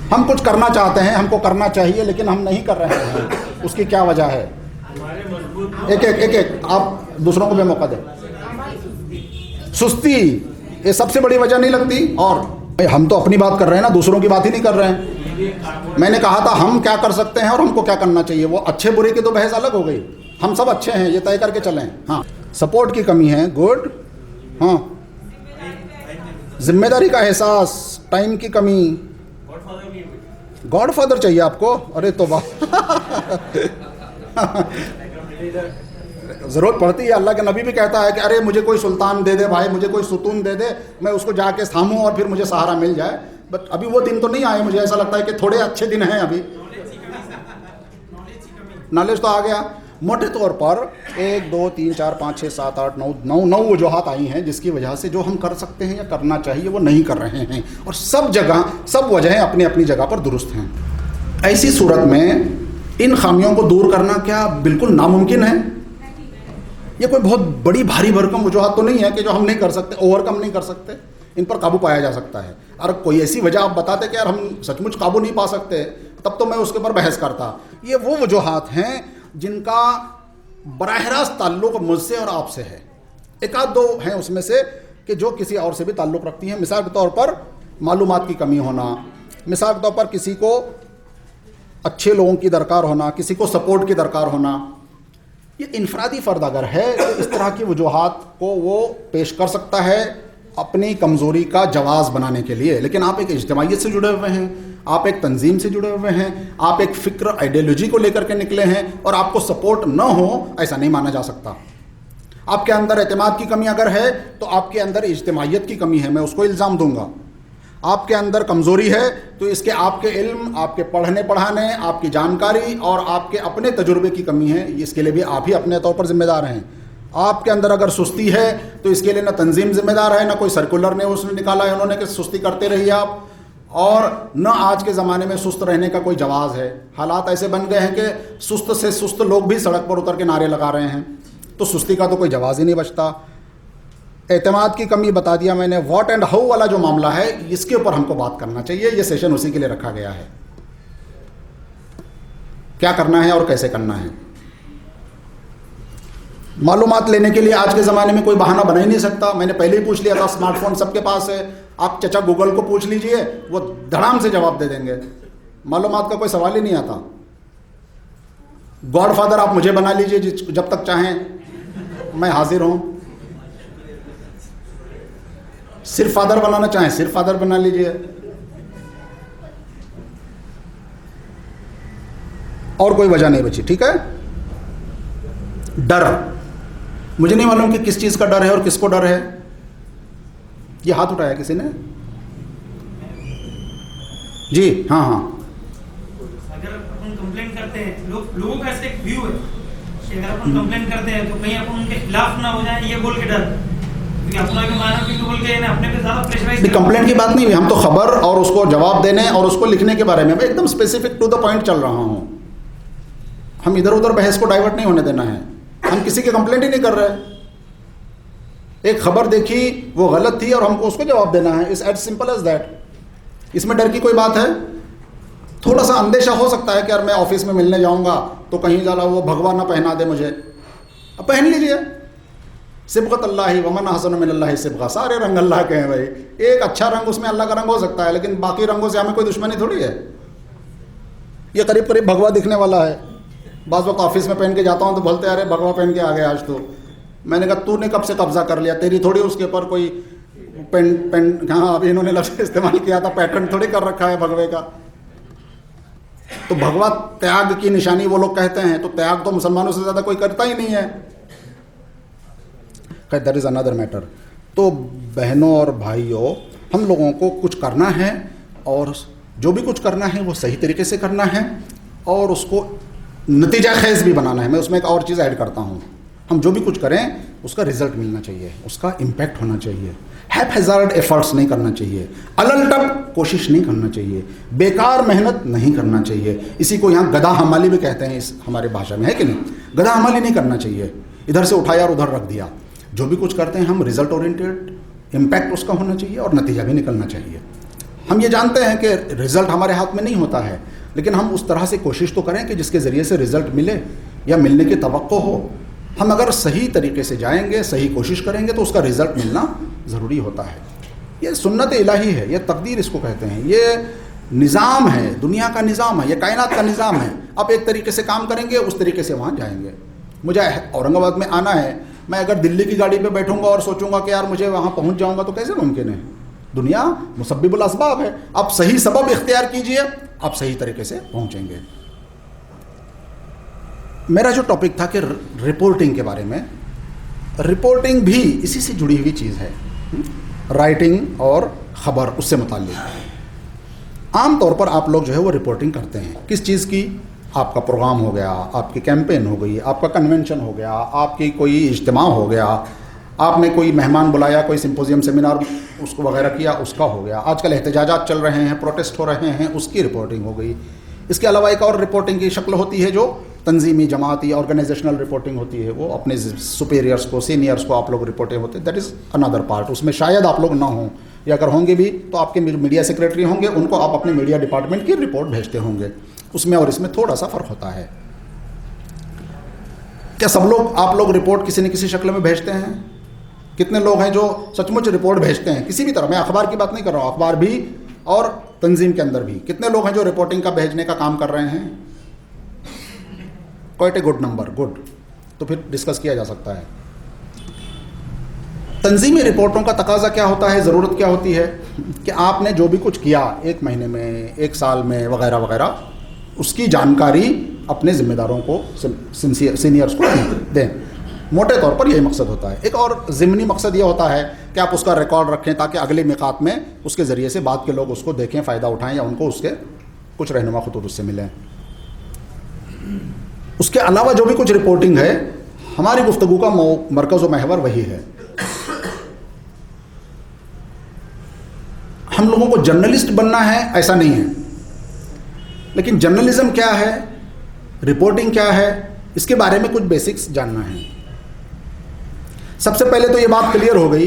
हम कुछ करना चाहते हैं, हमको करना चाहिए, लेकिन हम नहीं कर रहे हैं, उसकी क्या वजह है? एक आप दूसरों को भी मौका दें। सुस्ती, ये सबसे बड़ी वजह नहीं लगती? और हम तो अपनी बात कर रहे हैं ना, दूसरों की बात ही नहीं कर रहे हैं। मैंने कहा था हम क्या कर सकते हैं और हमको क्या करना चाहिए, वो अच्छे बुरे की तो बहस अलग हो गई। हम सब अच्छे हैं ये तय करके चलें। हाँ, सपोर्ट की कमी है, गुड। हाँ, जिम्मेदारी का एहसास, टाइम की कमी। गॉडफादर चाहिए आपको? अरे तो ज़रूरत पड़ती है। अल्लाह के नबी भी कहता है कि अरे मुझे कोई सुल्तान दे दे भाई, मुझे कोई सुतून दे दे, मैं उसको जाके थामूं और फिर मुझे सहारा मिल जाए। बट अभी वो दिन तो नहीं आए। मुझे ऐसा लगता है कि थोड़े अच्छे दिन हैं अभी। नॉलेज तो आ गया। मोटे तौर पर 1 2 3 4 5 6 7 8 9 वजूहात आई हैं जिसकी वजह से जो हम कर सकते हैं या करना चाहिए वो नहीं कर रहे हैं, और सब जगह सब वजहें अपनी अपनी जगह पर दुरुस्त हैं। ऐसी सूरत में इन खामियों को दूर करना क्या बिल्कुल नामुमकिन है? ये कोई बहुत बड़ी भारी भरकम वजूहात तो नहीं है कि जो हम नहीं कर सकते, ओवरकम नहीं कर सकते, इन पर काबू पाया जा सकता है। अगर कोई ऐसी वजह आप बताते कि यार हम सचमुच काबू नहीं पा सकते, तब तो मैं उसके ऊपर बहस करता। ये वो वजूहात हैं जिनका बराह रास्त ताल्लुक़ मुझसे और आपसे है। एक आध दो हैं उसमें से कि जो किसी और से भी ताल्लुक़ रखती हैं। मिसाल के तौर पर मालूमात की कमी होना, मिसाल के तौर पर किसी को अच्छे लोगों की दरकार होना, किसी को सपोर्ट की दरकार होना। ये इनफरादी फ़र्द अगर है तो इस तरह की वजूहात को वो पेश कर सकता है अपनी कमज़ोरी का जवाज़ बनाने के लिए। लेकिन आप एक इज्तिमाइयत से जुड़े हुए हैं, आप एक तंजीम से जुड़े हुए हैं, आप एक फ़िक्र आइडियोलॉजी को लेकर के निकले हैं, और आपको सपोर्ट न हो ऐसा नहीं माना जा सकता। आपके अंदर एतमाद की कमी अगर है तो आपके अंदर इज्तिमाइयत की कमी है, मैं उसको इल्ज़ाम दूंगा। आपके अंदर कमज़ोरी है तो इसके आपके इल्म, आपके पढ़ने पढ़ाने, आपकी जानकारी और आपके अपने तजुर्बे की कमी है। इसके लिए भी आप ही अपने तौर पर ज़िम्मेदार हैं। आपके अंदर अगर सुस्ती है तो इसके लिए ना तंजीम ज़िम्मेदार है, ना कोई सर्कुलर ने उसने निकाला है उन्होंने कि सुस्ती करते रहिए आप, और न आज के ज़माने में सुस्त रहने का कोई जवाज़ है। हालात ऐसे बन गए हैं कि सुस्त से सुस्त लोग भी सड़क पर उतर के नारे लगा रहे हैं, तो सुस्ती का तो कोई जवाज़ ही नहीं बचता। एतमाद की कमी बता दिया मैंने। व्हाट एंड हाउ वाला जो मामला है इसके ऊपर हमको बात करना चाहिए। ये सेशन उसी के लिए रखा गया है, क्या करना है और कैसे करना है। मालूमात लेने के लिए आज के ज़माने में कोई बहाना बना ही नहीं सकता। मैंने पहले ही पूछ लिया था, स्मार्टफोन सबके पास है, आप चचा गूगल को पूछ लीजिए, वो धड़ाम से जवाब दे देंगे। मालूमात का कोई सवाल ही नहीं आता। गॉड फादर आप मुझे बना लीजिए, जब तक चाहें मैं हाजिर हूं। सिर्फ फादर बनाना चाहें सिर्फ फादर बना लीजिए। और कोई वजह नहीं बची, ठीक है। डर, मुझे नहीं मालूम कि किस चीज का डर है और किसको डर है। ये हाथ उठाया किसी ने? जी हाँ हाँ। अगर अपन कंप्लेंट करते हैं, लोगों का ऐसे एक व्यू है कि अगर अपन कंप्लेंट करते हैं तो कहीं अपन उनके खिलाफ ना हो जाए, ये बोल के डर, क्योंकि अपना भी माना क्योंकि बोल के अपने पे ज्यादा प्रेशराइज। कंप्लेंट की बात नहीं हुई, हम तो खबर और उसको जवाब देने और उसको लिखने के बारे में मैं एकदम स्पेसिफिक टू द पॉइंट चल रहा हूं। हम इधर उधर बहस को डाइवर्ट नहीं होने देना है। हम किसी की कंप्लेंट ही नहीं कर रहे। एक खबर देखी, वो गलत थी और हमको उसको जवाब देना है। It's as simple as that. इसमें डर की कोई बात है? थोड़ा सा अंदेशा हो सकता है कि यार मैं ऑफिस में मिलने जाऊंगा तो कहीं ज़्यादा वो भगवा ना पहना दे मुझे। अब पहन लीजिए, सिबगत अल्लाह वमन हसन मिनल्लाहि सिबगा, सारे रंग अल्लाह के हैं भाई। एक अच्छा रंग उसमें अल्लाह का रंग हो सकता है, लेकिन बाकी रंगों से हमें कोई दुश्मनी थोड़ी है। ये करीब करीब भगवा दिखने वाला है। बाज़ वक्त ऑफिस में पहन के जाता हूँ तो बोलते हैं अरे भगवा पहन के आ गया आज तो। मैंने कहा तूने कब से कब्जा कर लिया, तेरी थोड़ी उसके ऊपर कोई पेन हाँ अभी इन्होंने लफ्ज़ इस्तेमाल किया था, पैटर्न थोड़ी कर रखा है भगवे का। तो भगवा त्याग की निशानी वो लोग कहते हैं, तो त्याग तो मुसलमानों से ज़्यादा कोई करता ही नहीं है। खैर दैट इज़ अनदर मैटर। तो बहनों और भाइयों, हम लोगों को कुछ करना है और जो भी कुछ करना है वो सही तरीके से करना है और उसको नतीजा खेज भी बनाना है। मैं उसमें एक और चीज़ ऐड करता हूँ, हम जो भी कुछ करें उसका रिजल्ट मिलना चाहिए, उसका इम्पैक्ट होना चाहिए। हैज़ार्ड एफर्ट्स नहीं करना चाहिए, अललटप कोशिश नहीं करना चाहिए, बेकार मेहनत नहीं करना चाहिए। इसी को यहाँ गधा हमाली भी कहते हैं इस हमारे भाषा में, है कि नहीं? गधा हमाली नहीं करना चाहिए, इधर से उठाया और उधर रख दिया। जो भी कुछ करते हैं हम रिजल्ट ओरिएंटेड, इम्पैक्ट उसका होना चाहिए और नतीजा भी निकलना चाहिए। हम ये जानते हैं कि रिजल्ट हमारे हाथ में नहीं होता है, लेकिन हम उस तरह से कोशिश तो करें कि जिसके ज़रिए से रिजल्ट मिले या मिलने की तवक्को हो। हम अगर सही तरीके से जाएंगे, सही कोशिश करेंगे तो उसका रिजल्ट मिलना ज़रूरी होता है। ये सुन्नत इलाही है, ये तकदीर इसको कहते हैं, ये निज़ाम है, दुनिया का निज़ाम है, ये कायनात का निज़ाम है। आप एक तरीके से काम करेंगे उस तरीके से वहाँ जाएंगे। मुझे औरंगाबाद में आना है, मैं अगर दिल्ली की गाड़ी पर बैठूँगा और सोचूंगा कि यार मुझे वहाँ पहुँच जाऊँगा तो कैसे मुमकिन है? दुनिया मुसब्बिबुल असबाब है। आप सही सबब इख्तियार कीजिए, आप सही तरीके से पहुँचेंगे। मेरा जो टॉपिक था कि रिपोर्टिंग के बारे में, रिपोर्टिंग भी इसी से जुड़ी हुई चीज़ है, राइटिंग और ख़बर उससे मुताल्लिक़। आम तौर पर आप लोग जो है वो रिपोर्टिंग करते हैं किस चीज़ की? आपका प्रोग्राम हो गया, आपकी कैंपेन हो गई, आपका कन्वेंशन हो गया, आपकी कोई इज्तिमा हो गया, आपने कोई मेहमान बुलाया, कोई सिंपोजियम सेमिनार उसको वगैरह किया, उसका हो गया। आजकल एहतजाजात चल रहे हैं, प्रोटेस्ट हो रहे हैं, उसकी रिपोर्टिंग हो गई। इसके अलावा एक और रिपोर्टिंग की शक्ल होती है जो तंजीमी जमाती ऑर्गेनाइजेशनल रिपोर्टिंग होती है। वो अपने सुपीरियर्स को, सीनियर्स को आप लोग रिपोर्टिंग होते हैं, दैट इज़ अनदर पार्ट। उसमें शायद आप लोग ना हों, या अगर होंगे भी तो आपके मीडिया सेक्रेटरी होंगे, उनको आप अपने मीडिया डिपार्टमेंट की रिपोर्ट भेजते होंगे। उसमें और इसमें थोड़ा सा फ़र्क होता है। क्या सब लोग आप लोग रिपोर्ट किसी न किसी शक्ल में भेजते हैं? कितने लोग हैं जो सचमुच रिपोर्ट भेजते हैं किसी भी तरह? मैं अखबार की बात नहीं कर रहा हूँ, अखबार भी और तंजीम के अंदर भी कितने लोग हैं जो रिपोर्टिंग का भेजने का काम कर रहे हैं? Quite a good number, good. तो फिर डिस्कस किया जा सकता है। तंजीमी रिपोर्टों का तकाजा क्या होता है, ज़रूरत क्या होती है कि आपने जो भी कुछ किया एक महीने में, एक साल में वगैरह वगैरह, उसकी जानकारी अपने ज़िम्मेदारों को, सीनियर्स को दें। मोटे तौर पर यही मकसद होता है। एक और ज़िमनी मकसद ये होता है कि आप उसका रिकॉर्ड रखें ताकि अगले मिकात में उसके ज़रिए से बाद के लोग उसको देखें, फ़ायदा उठाएं या उनको उसके कुछ रहनुमा खुतूत उससे मिलें। उसके अलावा जो भी कुछ रिपोर्टिंग है, हमारी गुफ्तगू का मरकज़ व महवर वही है। हम लोगों को जर्नलिस्ट बनना है ऐसा नहीं है, लेकिन जर्नलिज्म क्या है, रिपोर्टिंग क्या है, इसके बारे में कुछ बेसिक्स जानना है। सबसे पहले तो ये बात क्लियर हो गई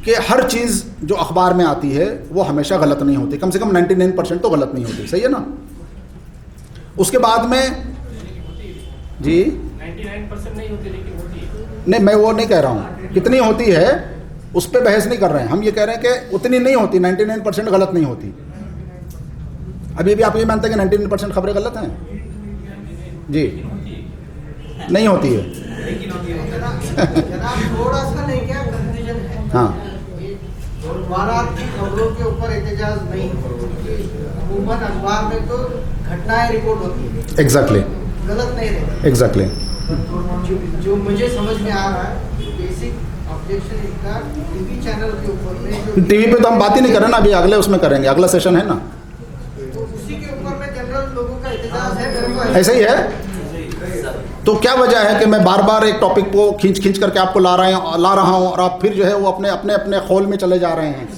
कि हर चीज़ जो अखबार में आती है वो हमेशा गलत नहीं होती, कम से कम 99% तो गलत नहीं होती, सही है ना? उसके बाद में जी 99% नहीं होती, लेकिन होती है। नहीं, मैं वो नहीं कह रहा हूँ कितनी होती है उस पर बहस नहीं कर रहे हैं। हम ये कह रहे हैं कि उतनी नहीं होती, 99% गलत नहीं होती। अभी भी आप ये मानते हैं कि 99% खबरें गलत हैं? जी नहीं होती है। जनाब थोड़ा सा नहीं क्या कंफ्यूजन है। हाँ अखबार की खबरों के ऊपर एहतजाज नहीं क्योंकि अमूमन अखबार में तो घटनाएं रिपोर्ट होती है। एग्जैक्टली गलत नहीं रहती। एग्जैक्टली। जो मुझे समझ में आ रहा है बेसिक ऑब्जेक्शन इसका टीवी चैनल के ऊपर में टीवी पे तो हम बात ही नहीं कर रहे ना, अभी अगले उसमें करेंगे, अगला सेशन है ना, तो उसी के ऊपर में जनरल लोगों का एहतजाज है मेरे को ऐसा ही है। तो क्या वजह है कि मैं बार बार एक टॉपिक को खींच करके आपको ला रहा हूँ और आप फिर जो है वो अपने अपने अपने खोल में चले जा रहे हैं?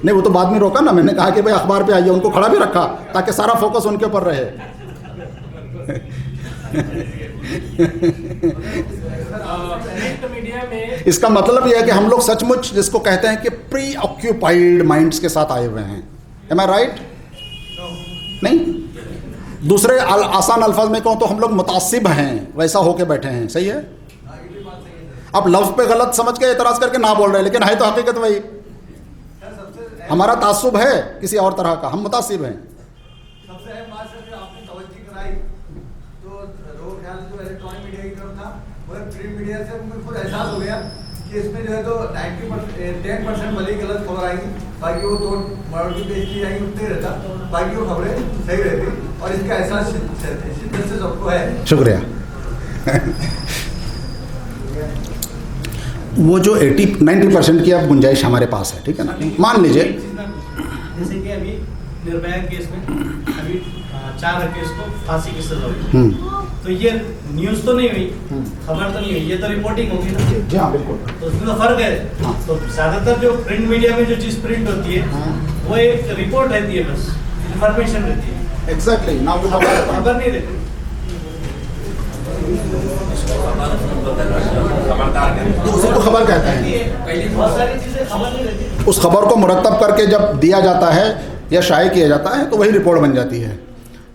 नहीं वो तो बाद में रोका ना, मैंने कहा कि भाई अखबार पे आइए, उनको खड़ा भी रखा ताकि सारा फोकस उनके ऊपर रहे। प्रिंट मीडिया में इसका मतलब यह है कि हम लोग सचमुच जिसको कहते हैं कि प्री ऑक्यूपाइड माइंड्स के साथ आए हुए हैं। एम आई राइट? नहीं, दूसरे आसान अल्फाज में कहूँ तो हम लोग मुतासिब हैं, वैसा होके बैठे हैं। सही है? आप लफ्ज पे गलत समझ के एतराज करके ना बोल रहे हैं, लेकिन है तो हकीकत वही। हमारा तासुब है किसी और तरह का, हम मुतासिब हैं। सबसे अहम बात सर जो आपने तवज्जो कराई तो रोड ख्याल जो इलेक्ट्रॉनिक मीडिया की तरफ था, मगर प्रिंट मीडिया से मुझे खुद एहसास हो गया कि इसमें जो है तो 10% भले ही गलत खबर आएगी, बाकी वो तो मॉडल पेश की जाएगी उतने ही रहता, बाकी वो खबरें सही रहती और इसका एहसास शिद्दत से सबको है। शुक्रिया। वो जो 80-90% की अब गुंजाइश हमारे पास है, ठीक है ना। मान लीजिए जैसे कि अभी निर्भया केस में अभी 4 केस को फांसी की सजा हुई, तो ये न्यूज़ तो नहीं हुई, खबर तो नहीं हुई, ये तो रिपोर्टिंग होगी ना। जी हाँ बिल्कुल। तो उसमें तो फर्क है। तो ज्यादातर जो प्रिंट मीडिया में जो चीज़ प्रिंट होती है वो एक रिपोर्ट रहती है, बस इंफॉर्मेशन रहती है। एग्जैक्टली ना, खबर नहीं रहती। उसी को खबर कहते हैं। बहुत सारी चीजें खबर नहीं रहती। उस खबर को मुरतब करके जब दिया जाता है या शाये किया जाता है तो वही रिपोर्ट बन जाती है।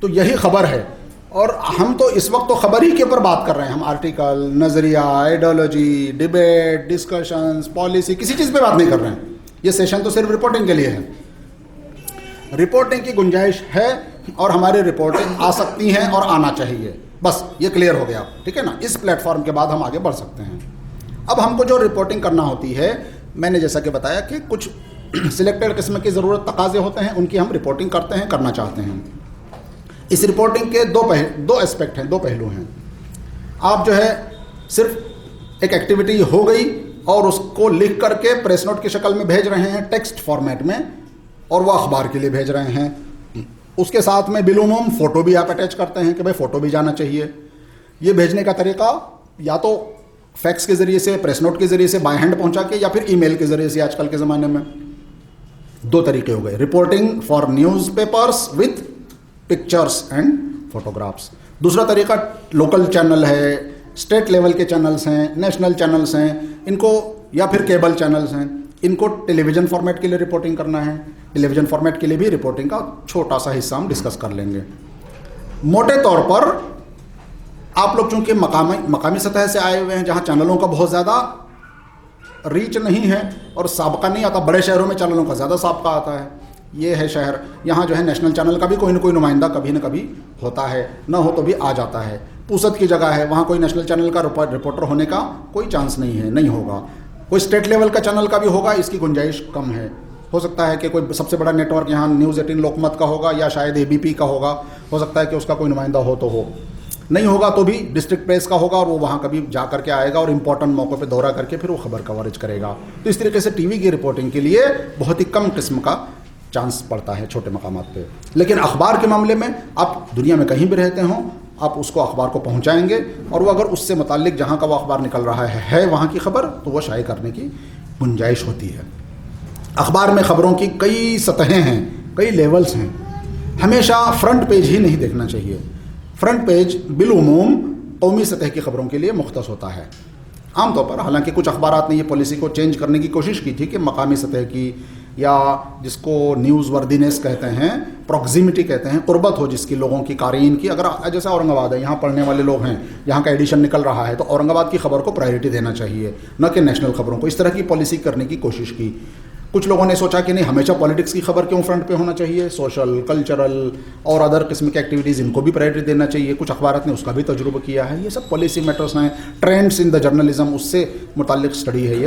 तो यही खबर है। और हम तो इस वक्त तो खबर ही के ऊपर बात कर रहे हैं। हम आर्टिकल, नज़रिया, आइडियोलॉजी, डिबेट, डिस्कशंस, पॉलिसी, किसी चीज़ पे बात नहीं कर रहे हैं। ये सेशन तो सिर्फ रिपोर्टिंग के लिए है। रिपोर्टिंग की गुंजाइश है और हमारी रिपोर्टिंग आ सकती हैं और आना चाहिए। बस ये क्लियर हो गया, ठीक है ना। इस प्लेटफॉर्म के बाद हम आगे बढ़ सकते हैं। अब हमको जो रिपोर्टिंग करना होती है, मैंने जैसा कि बताया कि कुछ सिलेक्टेड किस्म की ज़रूरत तकाजे होते हैं, उनकी हम रिपोर्टिंग करते हैं, करना चाहते हैं। इस रिपोर्टिंग के दो एस्पेक्ट हैं, दो पहलू हैं। आप जो है सिर्फ एक एक्टिविटी हो गई और उसको लिख करके प्रेस नोट की शक्ल में भेज रहे हैं टेक्स्ट फॉर्मेट में, और वह अखबार के लिए भेज रहे हैं। उसके साथ में बिलुमूम फ़ोटो भी आप अटैच करते हैं कि भाई फ़ोटो भी जाना चाहिए। ये भेजने का तरीका या तो फैक्स के ज़रिए से, प्रेस नोट के ज़रिए से बाय हैंड पहुंचा के, या फिर ईमेल के ज़रिए से। आजकल के ज़माने में दो तरीके हो गए, reporting for newspapers with pictures and photographs. दूसरा तरीका लोकल चैनल है, स्टेट लेवल के चैनल्स हैं, नेशनल चैनल्स हैं, इनको, या फिर केबल चैनल्स हैं, इनको टेलीविज़न फॉर्मेट के लिए रिपोर्टिंग करना है। टेलीविज़न फॉर्मेट के लिए भी रिपोर्टिंग का छोटा सा हिस्सा हम डिस्कस कर लेंगे। मोटे तौर पर आप लोग चूँकि मकामी सतह से आए हुए हैं, जहाँ चैनलों का बहुत ज़्यादा रीच नहीं है और साबका नहीं आता। बड़े शहरों में चैनलों का ज़्यादा साबका आता है। ये है शहर, यहाँ जो है नेशनल चैनल का भी कोई ना कोई नुमाइंदा कभी न कभी होता है, ना हो तो भी आ जाता है। पूसद की जगह है, वहाँ कोई नेशनल चैनल का रिपोर्टर होने का कोई चांस नहीं है, नहीं होगा। कोई स्टेट लेवल का चैनल का भी होगा, इसकी गुंजाइश कम है। हो सकता है कि कोई सबसे बड़ा नेटवर्क यहाँ न्यूज़ 18 लोकमत का होगा, या शायद ABP का होगा। हो सकता है कि उसका कोई नुमाइंदा हो तो हो, नहीं होगा तो भी डिस्ट्रिक्ट प्रेस का होगा, और वो वहाँ कभी जा करके आएगा और इम्पोर्टेंट मौक़ों पे दौरा करके फिर वो खबर कवरेज करेगा। तो इस तरीके से टीवी की रिपोर्टिंग के लिए बहुत ही कम किस्म का चांस पड़ता है छोटे मकामात पे। लेकिन अखबार के मामले में आप दुनिया में कहीं भी रहते हों, आप उसको अखबार को पहुंचाएंगे, और वो अगर उससे मुताल्लिक जहाँ का वो अखबार निकल रहा है वहाँ की खबर, तो वो शाये करने की गुंजाइश होती है। अखबार में ख़बरों की कई सतहें हैं, कई लेवल्स हैं। हमेशा फ्रंट पेज ही नहीं देखना चाहिए। फ्रंट पेज बिलुमूम कौमी सतह की ख़बरों के लिए मुख्तस होता है आमतौर पर। हालांकि कुछ अखबारात ने ये पॉलिसी को चेंज करने की कोशिश की थी कि मकामी सतह की, या जिसको न्यूज़ वर्दीनेस कहते हैं, प्रॉक्सिमिटी कहते हैं, क़ुरबत हो जिसकी लोगों की, क़ारीन की। अगर जैसे औरंगाबाद है, यहाँ पढ़ने वाले लोग हैं, यहाँ का एडिशन निकल रहा है, तो औरंगाबाद की खबर को प्रायोरिटी देना चाहिए, न कि नेशनल खबरों को। इस तरह की पॉलिसी करने की कोशिश की। कुछ लोगों ने सोचा कि नहीं, हमेशा पॉलिटिक्स की खबर क्यों फ्रंट पे होना चाहिए, सोशल, कल्चरल और अदर किस्म की एक्टिविटीज़ इनको भी प्रायोरिटी देना चाहिए। कुछ अखबारात ने उसका भी तजुर्बा किया है। ये सब पॉलिसी मैटर्स हैं, ट्रेंड्स इन द जर्नलिज्म, उससे मुताल्लिक स्टडी है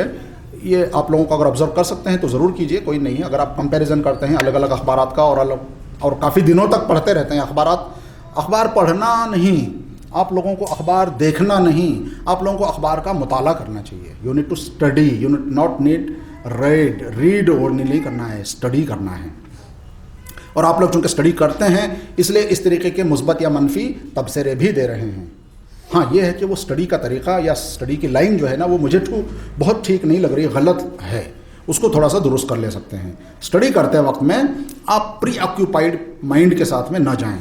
ये आप लोगों को अगर ऑब्जर्व कर सकते हैं तो ज़रूर कीजिए, कोई नहीं है। अगर आप कंपैरिजन करते हैं अलग अलग अखबारात का और काफ़ी दिनों तक पढ़ते रहते हैं अखबार पढ़ना नहीं, आप लोगों को अखबार देखना नहीं, आप लोगों को अखबार का मुताला करना चाहिए। You need to study, you not need read और नहीं करना है, स्टडी करना है। और आप लोग चूँकि स्टडी करते हैं इसलिए इस तरीके के मुस्बत या मनफी तबसरे भी दे रहे हैं। हाँ, ये है कि वो स्टडी का तरीक़ा या स्टडी की लाइन जो है ना, वो मुझे बहुत ठीक नहीं लग रही, गलत है, उसको थोड़ा सा दुरुस्त कर ले सकते हैं। स्टडी करते वक्त में आप प्री ऑक्यूपाइड माइंड के साथ में ना जाएं।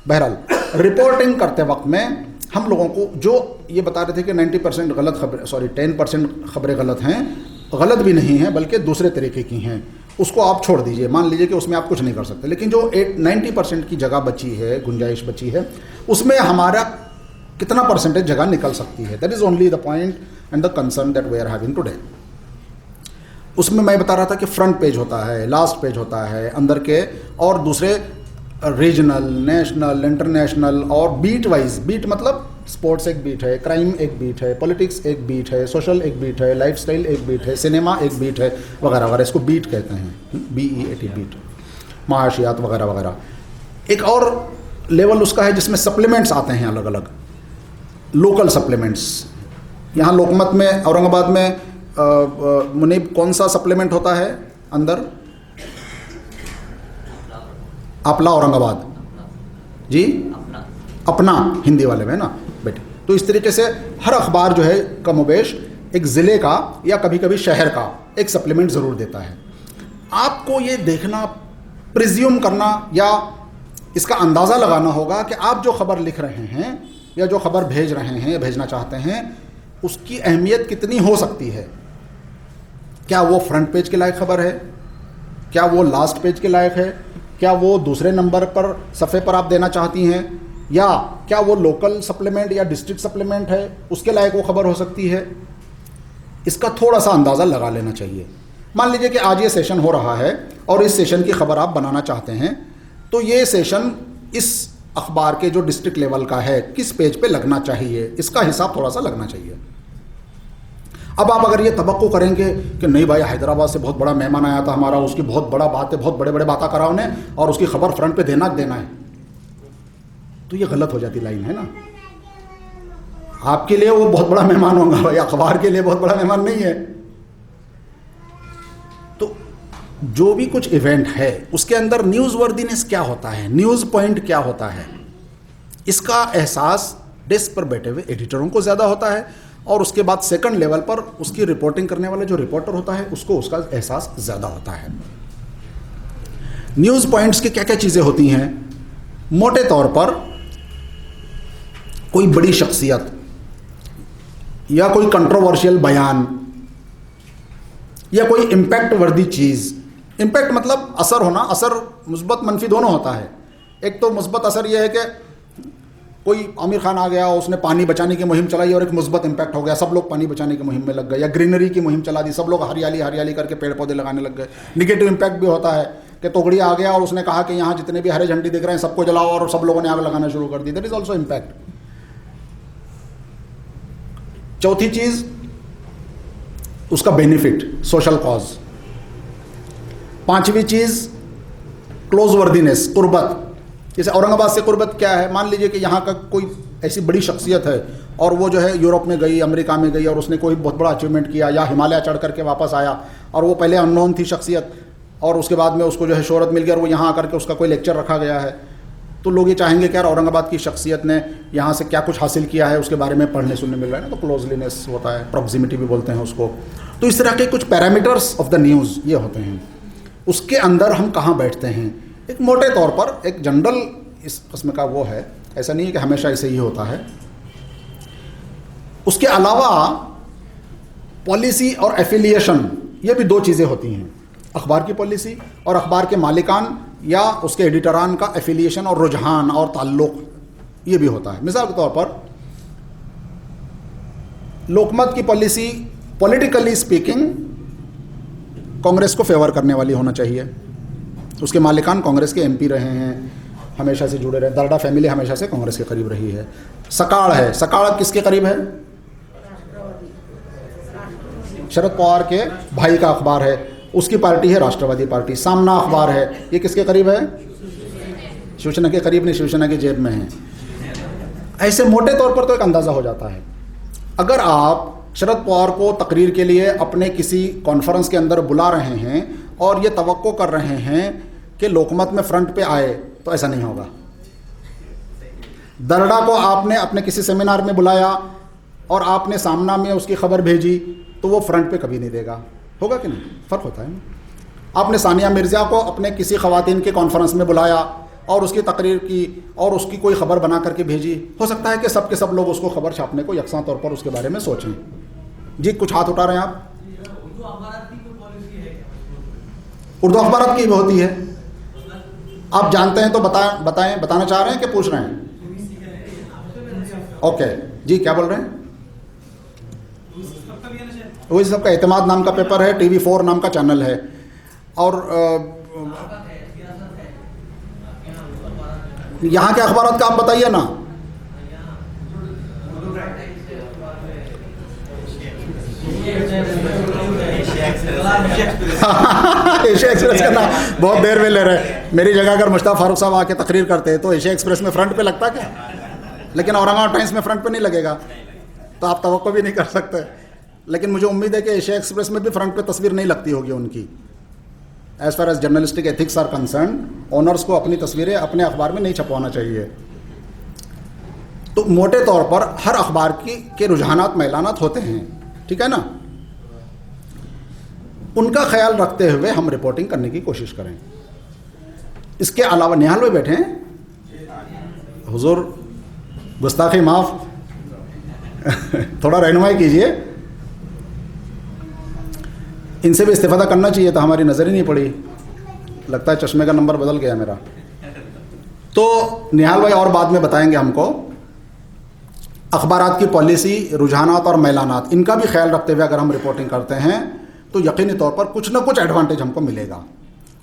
बहरहाल रिपोर्टिंग करते वक्त में हम लोगों को जो ये बता रहे थे कि 90% गलत खबरें, 10% खबरें गलत हैं, गलत भी नहीं हैं बल्कि दूसरे तरीके की हैं, उसको आप छोड़ दीजिए। मान लीजिए कि उसमें आप कुछ नहीं कर सकते, लेकिन जो 90% की जगह बची है, गुंजाइश बची है, उसमें हमारा कितना परसेंटेज जगह निकल सकती है। That is only the point and the concern that we are having today. उसमें मैं बता रहा था कि फ्रंट पेज होता है, लास्ट पेज होता है, अंदर के और दूसरे रीजनल, नेशनल, इंटरनेशनल और बीट वाइज। बीट मतलब स्पोर्ट्स एक बीट है, क्राइम एक बीट है, पॉलिटिक्स एक बीट है, सोशल एक बीट है, लाइफस्टाइल एक बीट है, सिनेमा एक बीट है, वगैरह वगैरह। इसको बीट कहते हैं, BEAT, बीट, माशियात वगैरह वगैरह। एक और लेवल उसका है जिसमें सप्लीमेंट्स आते हैं, अलग अलग लोकल सप्लीमेंट्स। यहाँ लोकमत में, औरंगाबाद में मुनीब कौन सा सप्लीमेंट होता है अंदर? अपना औरंगाबाद जी, अपना हिंदी वाले में ना बेटे। तो इस तरीके से हर अखबार जो है कमोबेश एक ज़िले का या कभी कभी शहर का एक सप्लीमेंट ज़रूर देता है। आपको ये देखना, प्रिज्यूम करना या इसका अंदाज़ा लगाना होगा कि आप जो खबर लिख रहे हैं या जो खबर भेज रहे हैं या भेजना चाहते हैं, उसकी अहमियत कितनी हो सकती है। क्या वो फ्रंट पेज के लायक खबर है? क्या वो लास्ट पेज के लायक है? क्या वो दूसरे नंबर पर सफ़े पर आप देना चाहती हैं? या क्या वो लोकल सप्लीमेंट या डिस्ट्रिक्ट सप्लीमेंट है, उसके लायक वो खबर हो सकती है? इसका थोड़ा सा अंदाज़ा लगा लेना चाहिए। मान लीजिए कि आज ये सेशन हो रहा है और इस सेशन की खबर आप बनाना चाहते हैं, तो ये सेशन इस अखबार के जो डिस्ट्रिक्ट लेवल का है किस पेज पे लगना चाहिए, इसका हिसाब थोड़ा सा लगना चाहिए। अब आप अगर ये तवक्को करेंगे कि नहीं भाई, हैदराबाद से बहुत बड़ा मेहमान आया था हमारा, उसकी बहुत बड़ा बात है, बहुत बड़े बड़े बातें करा उन्हें और उसकी खबर फ्रंट पे देना है, तो ये गलत हो जाती लाइन है ना। आपके लिए वो बहुत बड़ा मेहमान होगा भाई, अखबार के लिए बहुत बड़ा मेहमान नहीं है। तो जो भी कुछ इवेंट है उसके अंदर न्यूज़ वर्दीनेस क्या होता है, न्यूज़ पॉइंट क्या होता है, इसका एहसास डेस्क पर बैठे हुए एडिटरों को ज़्यादा होता है और उसके बाद सेकंड लेवल पर उसकी रिपोर्टिंग करने वाला जो रिपोर्टर होता है उसको उसका एहसास ज़्यादा होता है। न्यूज़ पॉइंट्स की क्या क्या चीज़ें होती हैं? मोटे तौर पर कोई बड़ी शख्सियत या कोई कंट्रोवर्शियल बयान या कोई इम्पैक्ट वर्दी चीज़। इम्पैक्ट मतलब असर होना, असर मुस्बत मनफी दोनों होता है। एक तो मुस्बत असर यह है कि कोई आमिर खान आ गया, उसने पानी बचाने की मुहिम चलाई और एक मुस्बत इम्पैक्ट हो गया, सब लोग पानी बचाने की मुहिम में लग गए, या ग्रीनरी की मुहिम चला दी, सब लोग हरियाली हरियाली करके पेड़ पौधे लगाने लग गए। निगेटिव इम्पैक्ट भी होता है कि तोगड़िया आ गया और उसने कहा कि यहाँ जितने भी हरे झंडी दिख रहे हैं सबको जलाओ और सब लोगों ने आग लगाना शुरू कर दी। That is also impact. चौथी चीज़ उसका बेनिफिट, सोशल कॉज। पांचवी चीज़ क्लोज वर्दीनेस, कुर्बत। जैसे औरंगाबाद से कुर्बत क्या है? मान लीजिए कि यहाँ का कोई ऐसी बड़ी शख्सियत है और वो जो है यूरोप में गई, अमेरिका में गई और उसने कोई बहुत बड़ा अचीवमेंट किया, या हिमालय चढ़ करके वापस आया और वो पहले अननोन थी शख्सियत और उसके बाद में उसको जो है शोहरत मिल गई और वो यहाँ आकर के उसका कोई लेक्चर रखा गया है, तो लोग ये चाहेंगे कि यार औरंगाबाद की शख्सियत ने यहाँ से क्या कुछ हासिल किया है उसके बारे में पढ़ने सुनने मिल रहा है ना। तो क्लोजलीनेस होता है, प्रॉक्सिमिटी भी बोलते हैं उसको। तो इस तरह के कुछ पैरामीटर्स ऑफ द न्यूज़ ये होते हैं। उसके अंदर हम कहाँ बैठते हैं, एक मोटे तौर पर एक जनरल इस किस्म का वो है, ऐसा नहीं है कि हमेशा ऐसे ही होता है। उसके अलावा पॉलिसी और एफिलिएशन, ये भी दो चीज़ें होती हैं। अखबार की पॉलिसी और अखबार के मालिकान या उसके एडिटरान का एफिलिएशन और रुझान और ताल्लुक़, ये भी होता है। मिसाल के तौर पर लोकमत की पॉलिसी पॉलिटिकली स्पीकिंग कांग्रेस को फेवर करने वाली होना चाहिए। उसके मालिकान कांग्रेस के एमपी रहे हैं, हमेशा से जुड़े रहे। दरडा फैमिली हमेशा से कांग्रेस के करीब रही है। सकाळ है, सकाळ किसके करीब है? शरद पवार के भाई का अखबार है, उसकी पार्टी है राष्ट्रवादी पार्टी। सामना अखबार है, ये किसके करीब है? शिवसेना के करीब नहीं, शिवसेना की जेब में है। ऐसे मोटे तौर पर तो एक अंदाज़ा हो जाता है। अगर आप शरद पवार को तकरीर के लिए अपने किसी कॉन्फ्रेंस के अंदर बुला रहे हैं और ये तवक्को कर रहे हैं कि लोकमत में फ्रंट पे आए, तो ऐसा नहीं होगा। दरडा को आपने अपने किसी सेमिनार में बुलाया और आपने सामना में उसकी खबर भेजी, तो वो फ्रंट पे कभी नहीं देगा। होगा कि नहीं? फ़र्क होता है ना। आपने सानिया मिर्ज़ा को अपने किसी ख़वातीन के कॉन्फ्रेंस में बुलाया और उसकी तकरीर की और उसकी कोई ख़बर बना करके भेजी, हो सकता है कि सब के सब लोग उसको खबर छापने को यकसां तौर पर उसके बारे में सोचें। जी, कुछ हाथ उठा रहे हैं आप? उर्दू अखबारात की होती है, आप जानते हैं तो बताएं, बताना चाह रहे हैं कि पूछ रहे हैं? ओके जी, क्या बोल रहे हैं? वही सबका एतमाद नाम का पेपर है, TV4 नाम का चैनल है। और यहाँ के अखबारात का आप बताइए ना। एशिया एक्सप्रेस का नाम बहुत देर में ले रहे हैं। मेरी जगह अगर मुश्ताक फारूक साहब आके तकरीर करते हैं तो एशिया एक्सप्रेस में फ्रंट पे लगता क्या? लेकिन औरंगाबाद टाइम्स में फ्रंट पे नहीं लगेगा, तो आप तवक्को भी नहीं कर सकते। लेकिन मुझे उम्मीद है कि एशिया एक्सप्रेस में भी फ्रंट पे तस्वीर नहीं लगती होगी उनकी। As far as journalistic ethics are concern, owners को अपनी तस्वीरें अपने अखबार में नहीं छपवाना चाहिए। तो मोटे तौर पर हर अखबार के रुझानात मैलानात होते हैं, ठीक है ना। उनका ख्याल रखते हुए हम रिपोर्टिंग करने की कोशिश करें। इसके अलावा निहाल भाई बैठे हैं, हुजूर गुस्ताखी माफ, थोड़ा रहनुमाई कीजिए। इनसे भी इस्तीफादा करना चाहिए था, हमारी नज़र ही नहीं पड़ी। लगता है चश्मे का नंबर बदल गया मेरा। तो निहाल भाई और बाद में बताएंगे हमको अखबारात की पॉलिसी, रुझानात और मैलानात, इनका भी ख्याल रखते हुए अगर हम रिपोर्टिंग करते हैं तो यकीनी तौर पर कुछ ना कुछ एडवांटेज हमको मिलेगा।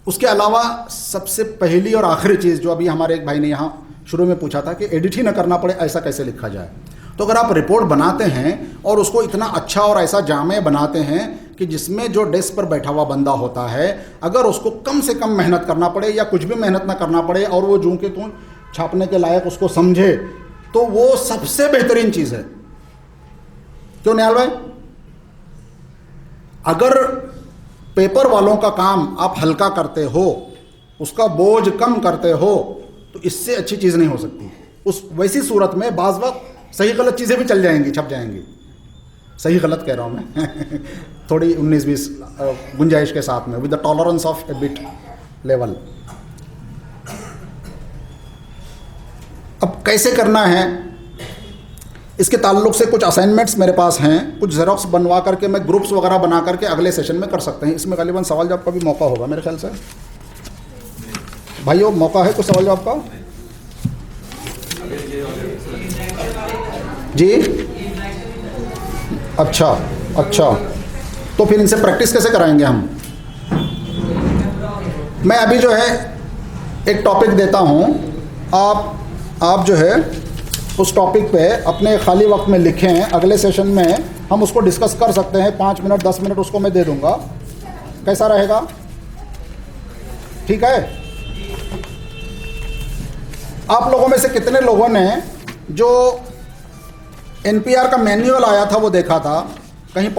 उसके अलावा सबसे पहली और आखिरी चीज़ जो अभी हमारे एक भाई ने यहाँ शुरू में पूछा था कि एडिट ही ना करना पड़े, ऐसा कैसे लिखा जाए। तो अगर आप रिपोर्ट बनाते हैं और उसको इतना अच्छा और ऐसा जामे बनाते हैं कि जिसमें जो डेस्क पर बैठा हुआ बंदा होता है, अगर उसको कम से कम मेहनत करना पड़े या कुछ भी मेहनत ना करना पड़े और वो जूं के तूं छापने के लायक उसको समझे, तो वो सबसे बेहतरीन चीज़ है। क्यों निहाल भाई? अगर पेपर वालों का काम आप हल्का करते हो, उसका बोझ कम करते हो, तो इससे अच्छी चीज़ नहीं हो सकती। उस वैसी सूरत में बाज़ वक्त सही गलत चीज़ें भी चल जाएंगी, छप जाएंगी। सही गलत कह रहा हूँ मैं थोड़ी 19-20 गुंजाइश के साथ में, with the tolerance of A bit level. अब कैसे करना है, इसके ताल्लुक से कुछ असाइनमेंट्स मेरे पास हैं, कुछ ज़ेरॉक्स बनवा करके मैं ग्रुप्स वगैरह बना करके अगले सेशन में कर सकते हैं। इसमें गालिबन सवाल जवाब का भी मौका होगा मेरे ख्याल से। भाइयों, मौका है कुछ सवाल जवाब का? जी, अच्छा, तो फिर इनसे प्रैक्टिस कैसे कराएंगे हम? मैं अभी जो है एक टॉपिक देता हूँ, आप जो है उस टॉपिक पे अपने खाली वक्त में लिखें। अगले सेशन में हम उसको डिस्कस कर सकते हैं। 5 मिनट 10 मिनट उसको मैं दे दूंगा, कैसा रहेगा? ठीक है। आप लोगों में से कितने लोगों ने जो NPR का मैन्युअल आया था वो देखा था? कहीं